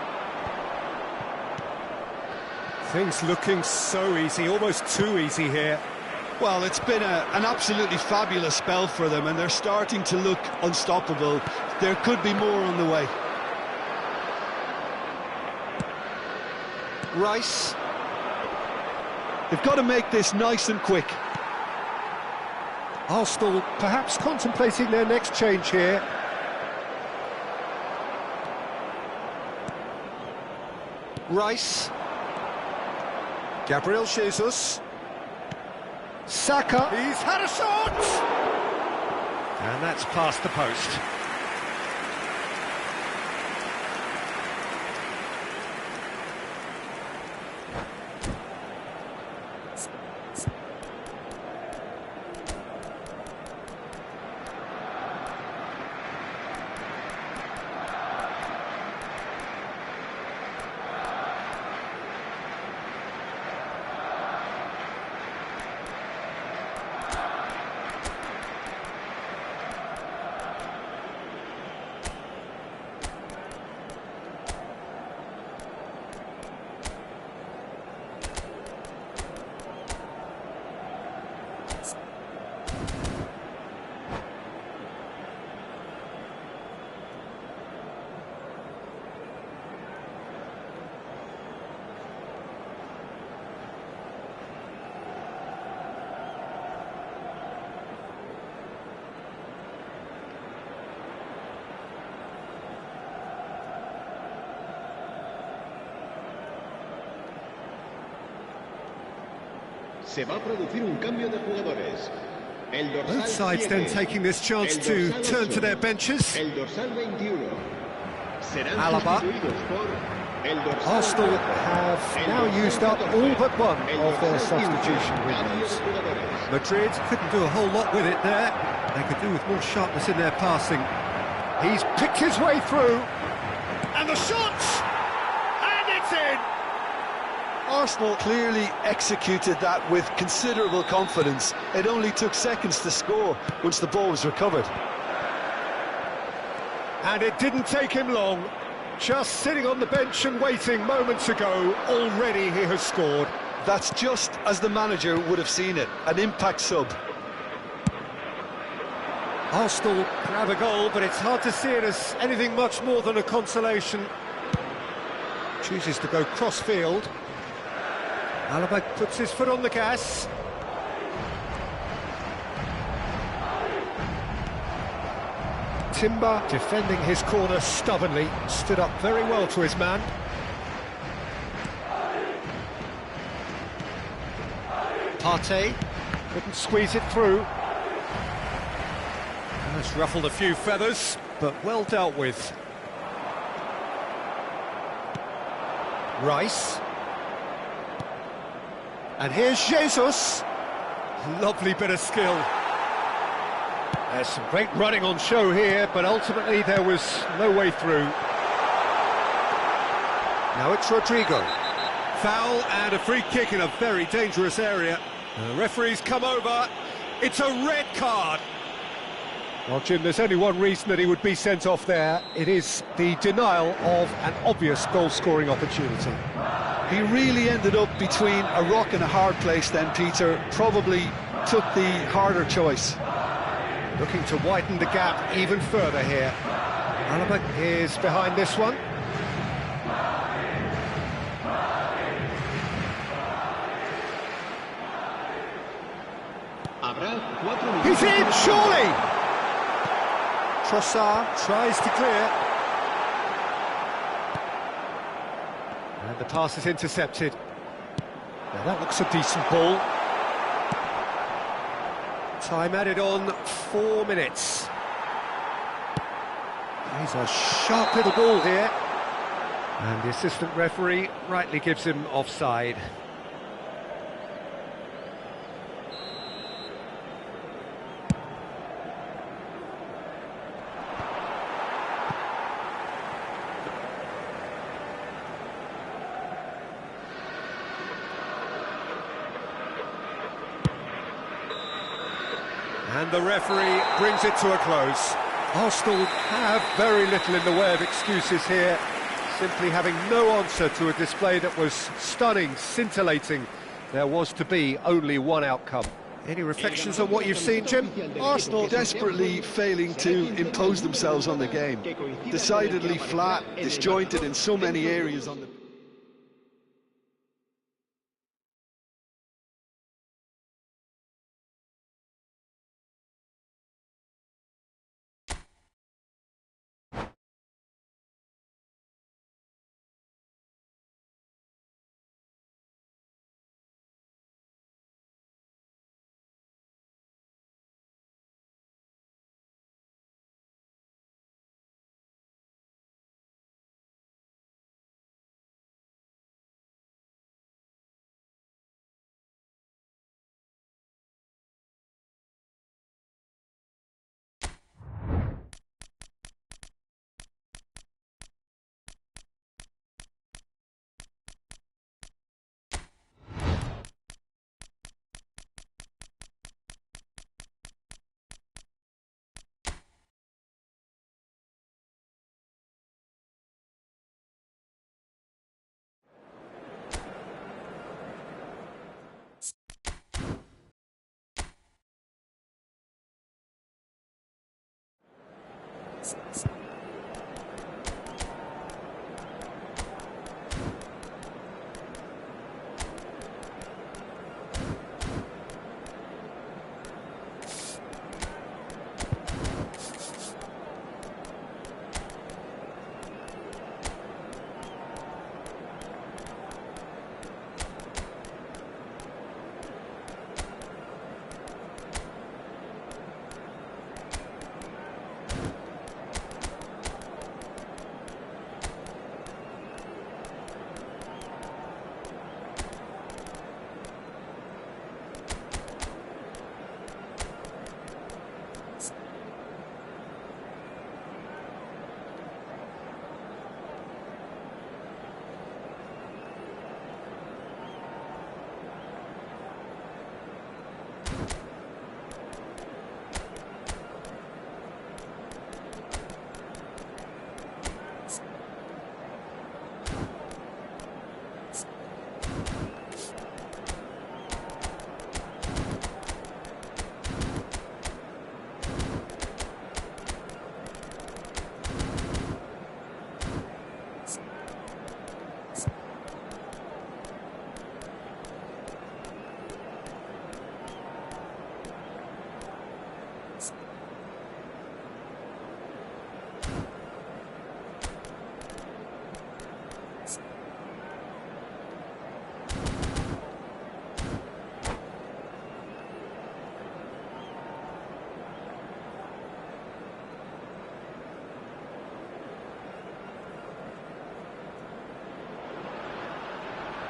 Things looking so easy, almost too easy here. Well, it's been an absolutely fabulous spell for them, and they're starting to look unstoppable. There could be more on the way. Rice. They've got to make this nice and quick. Arsenal perhaps contemplating their next change here. Rice. Gabriel Jesus. Saka. He's had a shot! And that's past the post. Se va a producir un cambio de jugadores. El dorsal Both sides 7, then taking this chance to turn to their benches. El dorsal 21. Serán Alaba. sustituidos por el dorsal Arsenal 4. have El now dorsal used up 14. all but one El of their dorsal 15. substitution Cambio de windows. jugadores. Madrid couldn't do a whole lot with it there. They could do with more sharpness in their passing. He's picked his way through. And the shot! And it's in! Arsenal clearly executed that with considerable confidence. It only took seconds to score once the ball was recovered. And it didn't take him long. Just sitting on the bench and waiting moments ago, already he has scored. That's just as the manager would have seen it, an impact sub. Arsenal grab a goal, but it's hard to see it as anything much more than a consolation. Chooses to go cross-field. Alaba puts his foot on the gas. Timber defending his corner stubbornly, stood up very well to his man. Partey couldn't squeeze it through. That's ruffled a few feathers, but well dealt with. Rice. And here's Jesus. Lovely bit of skill. There's some great running on show here, but ultimately there was no way through. Now it's Rodrigo. Foul and a free kick in a very dangerous area. The referee's come over. It's a red card. Well, Jim, there's only one reason that he would be sent off there. It is the denial of an obvious goal-scoring opportunity. He really ended up between a rock and a hard place then, Peter. Probably took the harder choice. Looking to widen the gap even further here. Alaba is behind this one. He's in, surely! Trossard tries to clear. And the pass is intercepted. Now that looks a decent ball. Time added on 4 minutes. He's a sharp little ball here. And the assistant referee rightly gives him offside. And the referee brings it to a close. Arsenal have very little in the way of excuses here, simply having no answer to a display that was stunning, scintillating. There was to be only one outcome. Any reflections on what you've seen, Jim? Arsenal desperately failing to impose themselves on the game. Decidedly flat, disjointed in so many areas on the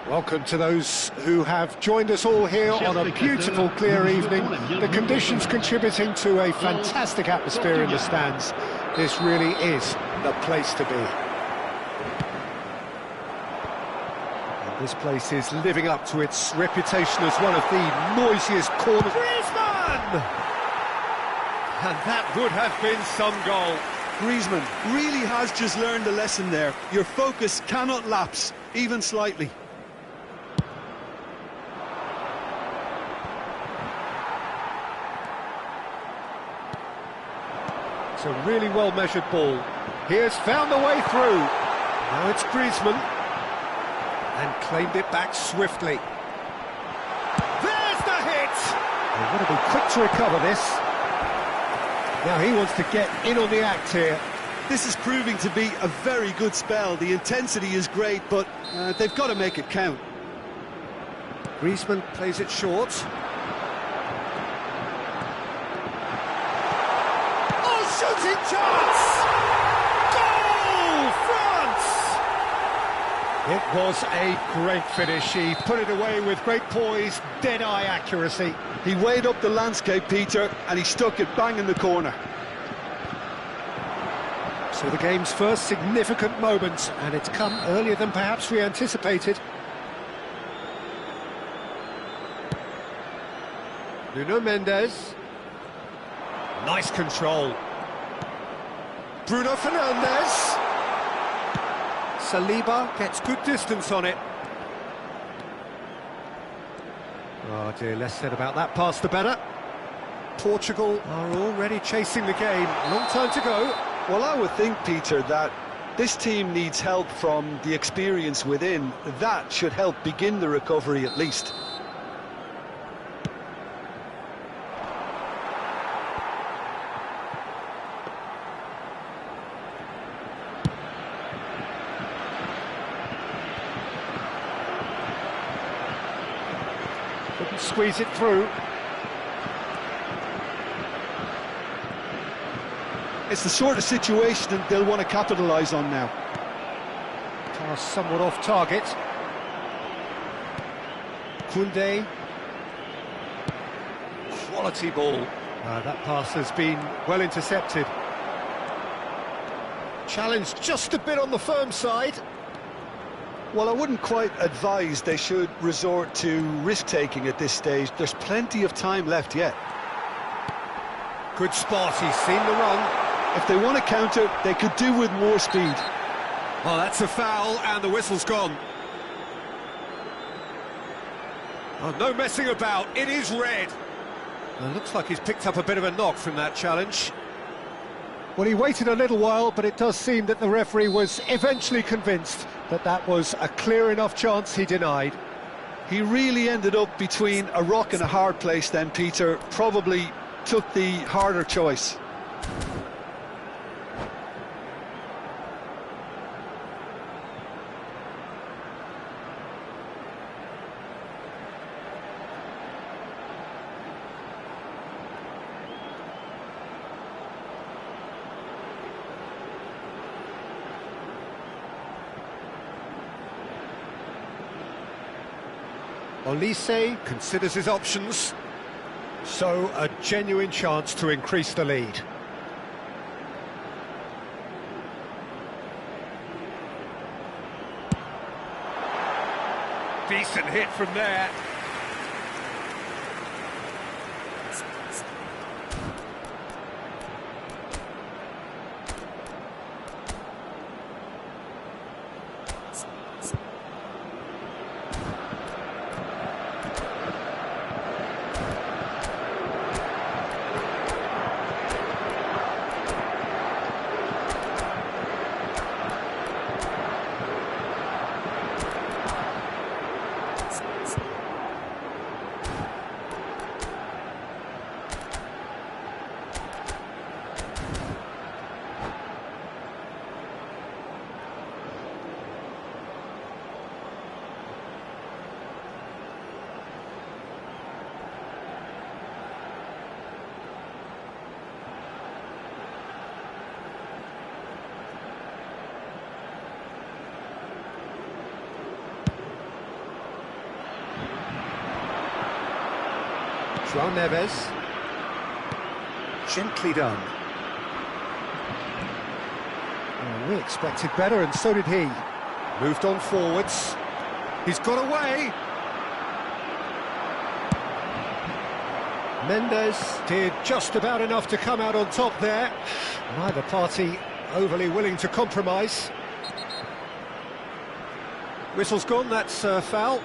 Welcome to those who have joined us all here on a beautiful, clear evening. The conditions contributing to a fantastic atmosphere in the stands. This really is the place to be. And this place is living up to its reputation as one of the noisiest corners. Griezmann! And that would have been some goal. Griezmann really has just learned a lesson there. Your focus cannot lapse, even slightly. It's a really well-measured ball. He has found the way through. Now it's Griezmann. And claimed it back swiftly. There's the hit! They're going to be quick to recover this. Now he wants to get in on the act here. This is proving to be a very good spell. The intensity is great, but they've got to make it count. Griezmann plays it short. Oh, shooting chance! Goal, France! It was a great finish. He put it away with great poise, dead-eye accuracy. He weighed up the landscape, Peter, and he stuck it bang in the corner. So the game's first significant moment, and it's come earlier than perhaps we anticipated. Nuno Mendes. Nice control. Bruno Fernandes. Saliba gets good distance on it. Oh dear, less said about that pass the better. Portugal are already chasing the game. Long time to go. Well, I would think, Peter, that this team needs help from the experience within. That should help begin the recovery at least. Couldn't squeeze it through. It's the sort of situation that they'll want to capitalise on now. Pass somewhat off target. Koundé. Quality ball. That pass has been well intercepted. Challenge just a bit on the firm side. Well, I wouldn't quite advise they should resort to risk-taking at this stage. There's plenty of time left yet. Good spot, he's seen the run. If they want to counter, they could do with more speed. Oh, that's a foul, and the whistle's gone. Oh, no messing about, it is red. Well, looks like he's picked up a bit of a knock from that challenge. Well, he waited a little while, but it does seem that the referee was eventually convinced that that was a clear enough chance he denied. He really ended up between a rock and a hard place then, Peter. Probably took the harder choice. Olise considers his options, so a genuine chance to increase the lead. Decent hit from there. João Neves. Gently done. Oh, we expected better, and so did he. Moved on forwards. He's got away. Mendes did just about enough to come out on top there. Neither party overly willing to compromise. Whistle's gone, that's a foul.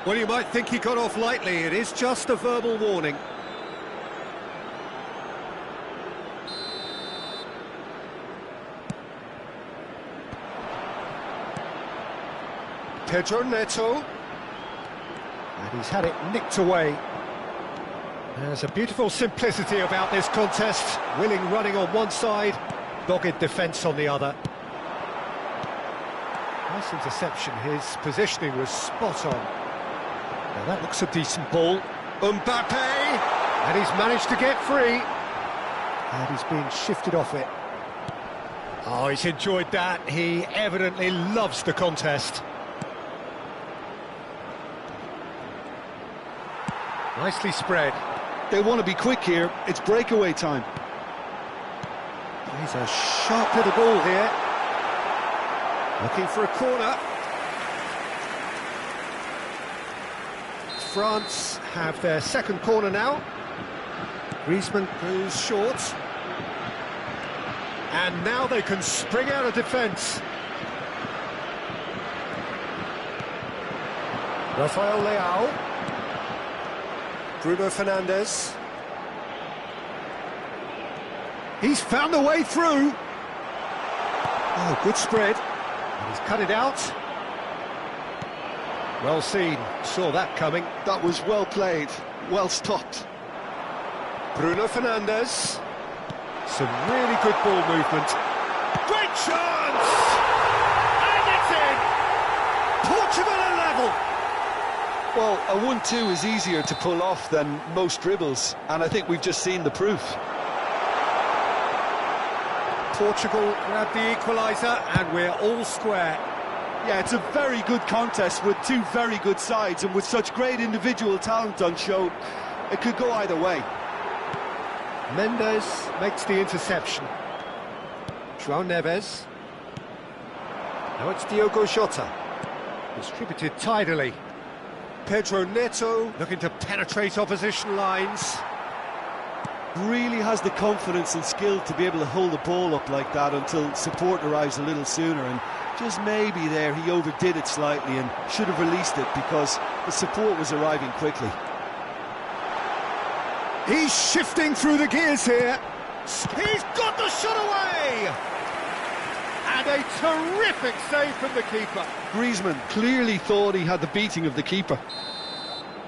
Well, you might think he got off lightly. It is just a verbal warning. Pedro Neto. And he's had it nicked away. There's a beautiful simplicity about this contest. Willing running on one side, dogged defence on the other. Nice interception. His positioning was spot on. Now that looks a decent ball. Mbappe! And he's managed to get free. And he's been shifted off it. Oh, he's enjoyed that. He evidently loves the contest. Nicely spread. They want to be quick here. It's breakaway time. He's a sharp little ball here. Looking for a corner. France have their second corner now. Griezmann goes short. And now they can spring out of defence. Rafael Leao. Bruno Fernandes. He's found a way through. Oh, good spread. And he's cut it out. Well seen, saw that coming. That was well played, well stopped. Bruno Fernandes. Some really good ball movement. Great chance! And it's in! Portugal are level! Well, a 1-2 is easier to pull off than most dribbles, and I think we've just seen the proof. Portugal grab the equaliser, and we're all square. Yeah, it's a very good contest with two very good sides, and with such great individual talent on show, it could go either way. Mendes makes the interception. João Neves. Now it's Diogo Jota. Distributed tidily. Pedro Neto looking to penetrate opposition lines. Really has the confidence and skill to be able to hold the ball up like that until support arrives a little sooner, and just maybe there he overdid it slightly and should have released it because the support was arriving quickly. He's shifting through the gears here. He's got the shot away! And a terrific save from the keeper. Griezmann clearly thought he had the beating of the keeper.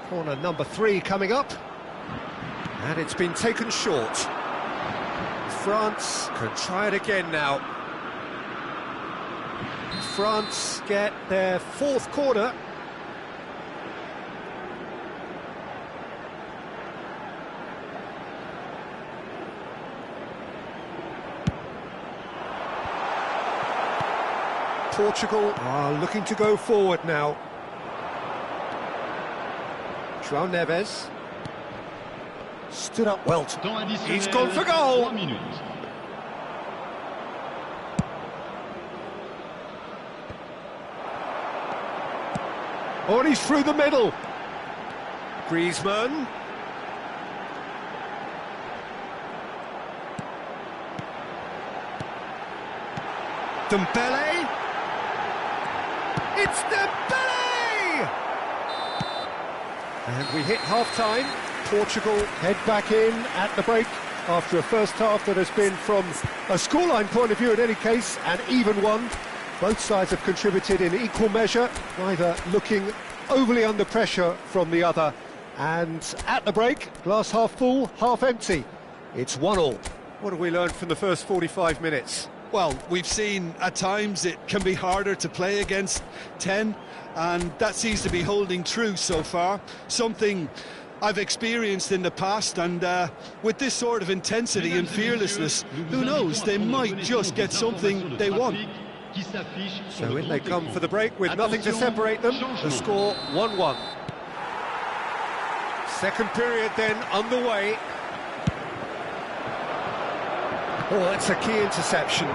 Corner number 3 coming up. And it's been taken short. France can try it again now. France get their 4th corner. Portugal are looking to go forward now. João Neves stood up well. He's gone for goal. Oh, and he's through the middle. Griezmann. Dembele. It's Dembele! And we hit half-time. Portugal head back in at the break after a first half that has been, from a scoreline point of view in any case, an even one. Both sides have contributed in equal measure, neither looking overly under pressure from the other. And at the break, glass half full, half empty. It's 1-1. What have we learned from the first 45 minutes? Well, we've seen at times it can be harder to play against 10, and that seems to be holding true so far. Something I've experienced in the past, and with this sort of intensity and fearlessness, who knows, they might just get something they want. So in they come for the break with nothing to separate them. The score 1-1. Second period then underway. Oh, that's a key interception.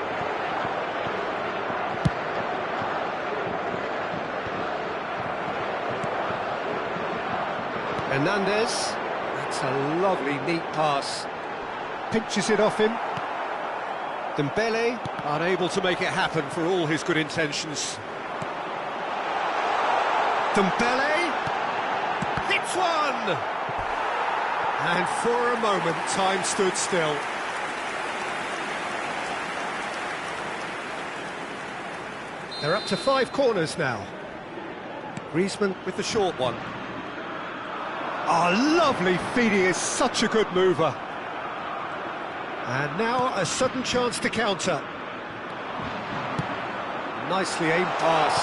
Hernandez. That's a lovely, neat pass. Pinches it off him. Dembele, unable to make it happen for all his good intentions. Dembele hits one! And for a moment, time stood still. They're up to 5 corners now. Griezmann with the short one. Oh, lovely feed, he is such a good mover. And now a sudden chance to counter. Nicely aimed pass.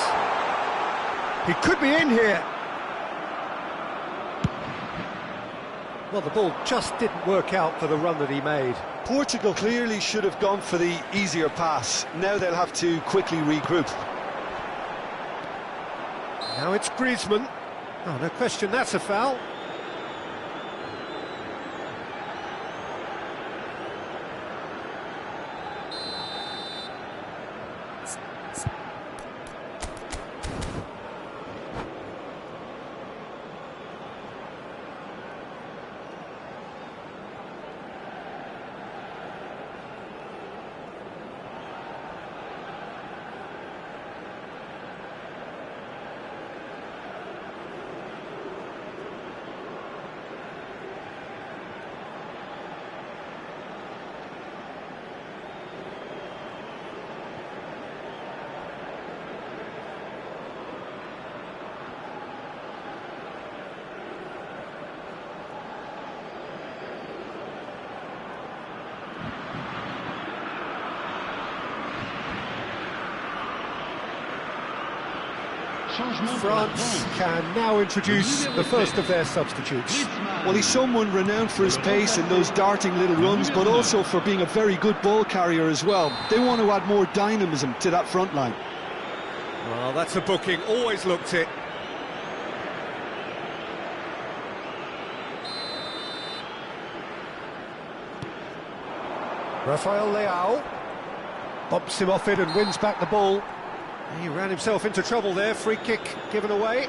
He could be in here. Well, the ball just didn't work out for the run that he made. Portugal clearly should have gone for the easier pass. Now they'll have to quickly regroup. Now it's Griezmann. Oh, no question, that's a foul. France can now introduce the first of their substitutes. Well, he's someone renowned for his pace and those darting little runs, but also for being a very good ball carrier as well. They want to add more dynamism to that front line. Well, that's a booking, always looked it. Rafael Leao bumps him off it and wins back the ball. He ran himself into trouble there, free kick given away.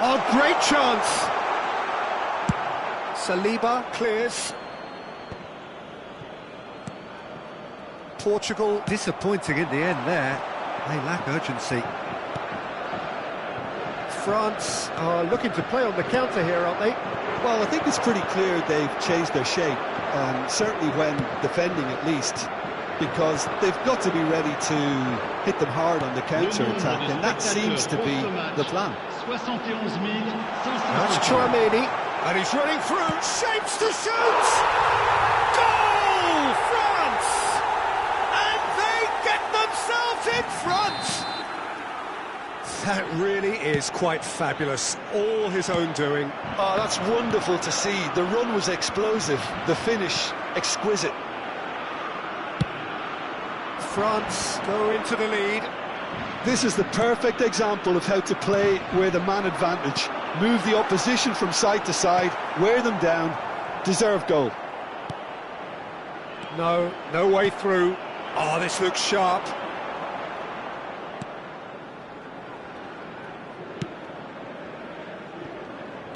Oh, great chance! Saliba clears. Portugal disappointing in the end there. They lack urgency. France are looking to play on the counter here, aren't they? Well, I think it's pretty clear they've changed their shape, certainly when defending at least, because they've got to be ready to hit them hard on the counter-attack, and that seems to be the plan. That's Chouameni, and he's running through, shapes to shoot! Goal, France! And they get themselves in front! That really is quite fabulous, all his own doing. Oh, that's wonderful to see. The run was explosive, the finish exquisite. France go into the lead. This is the perfect example of how to play with a man advantage. Move the opposition from side to side, wear them down, deserve goal. No way through. Oh, this looks sharp.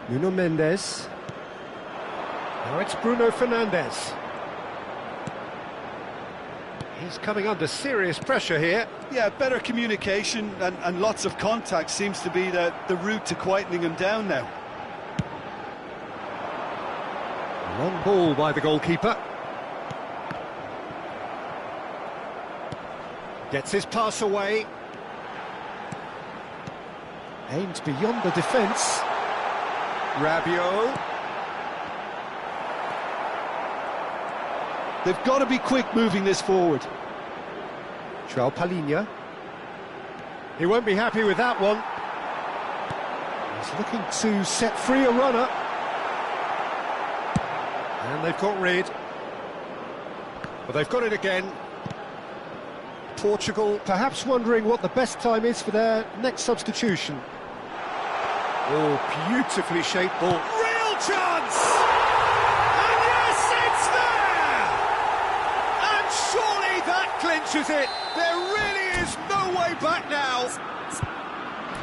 Nuno Mendes. Now it's Bruno Fernandes. He's coming under serious pressure here. Yeah, better communication and lots of contact seems to be the route to quietening him down now. Long ball by the goalkeeper. Gets his pass away. Aims beyond the defence. Rabiot. They've got to be quick moving this forward. João Palhinha. He won't be happy with that one. He's looking to set free a runner. And they've got rid. But they've got it again. Portugal perhaps wondering what the best time is for their next substitution. Oh, beautifully shaped ball. Real chance! And yes, it's there! And surely that clinches it. There really is no way back now.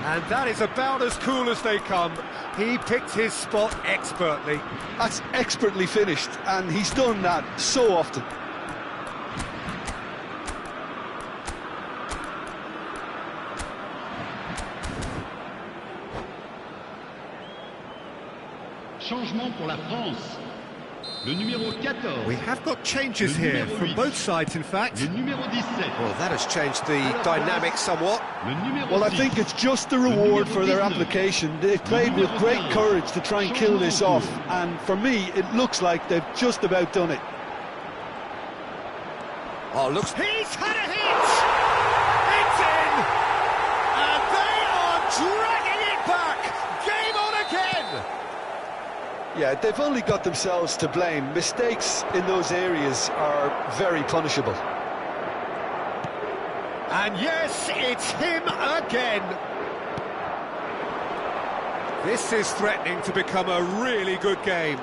And that is about as cool as they come. He picked his spot expertly. That's expertly finished, and he's done that so often. Changement pour la France. Le numéro 14. We have got changes here from both sides, in fact. Le numéro 17. Well, that has changed the dynamic somewhat. Le numéro Well, I 10. think it's just the reward for their application. They've played with great courage to try and kill this off, and for me, it looks like they've just about done it. Oh, looks... He's had a hit! It's in! And they are dragging it back! Game on again! Yeah, they've only got themselves to blame. Mistakes in those areas are very punishable. And yes, it's him again! This is threatening to become a really good game.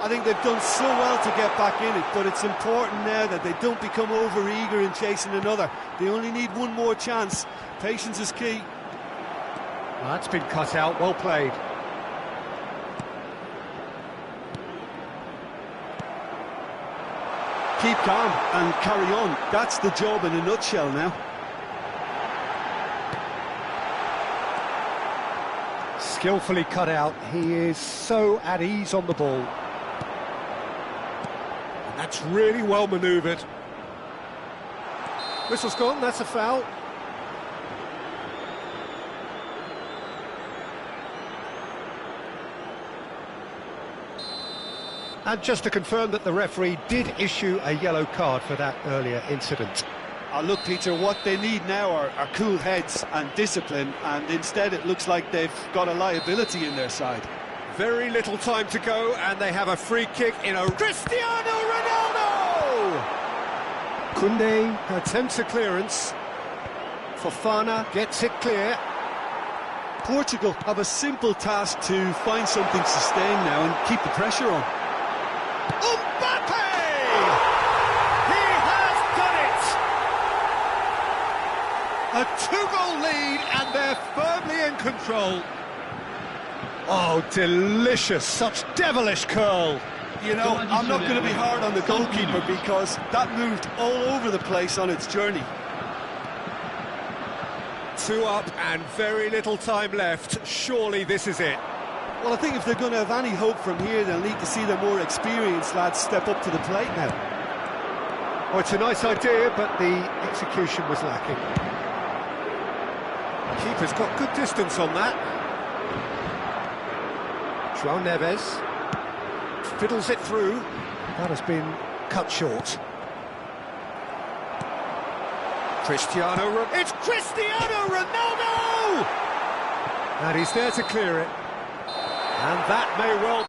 I think they've done so well to get back in it, but it's important now that they don't become over-eager in chasing another. They only need one more chance. Patience is key. Well, that's been cut out, well played. Keep calm and carry on. That's the job in a nutshell now. Skillfully cut out. He is so at ease on the ball. And that's really well manoeuvred. Whistle's gone, that's a foul. And just to confirm that the referee did issue a yellow card for that earlier incident. Look, Peter, what they need now are cool heads and discipline, and instead it looks like they've got a liability in their side. Very little time to go, and they have a free kick in a... Cristiano Ronaldo! Koundé attempts a clearance. Fofana gets it clear. Portugal have a simple task to find something sustained now and keep the pressure on. Mbappe! He has done it! A two-goal lead, and they're firmly in control. Oh, delicious, such devilish curl. You know, I'm not going to be hard on the goalkeeper because that moved all over the place on its journey. 2 up and very little time left. Surely this is it. Well, I think if they're going to have any hope from here, they'll need to see the more experienced lads step up to the plate now. Oh, it's a nice idea, but the execution was lacking. Keeper's got good distance on that. João Neves fiddles it through. That has been cut short. It's Cristiano Ronaldo! And he's there to clear it. And that may well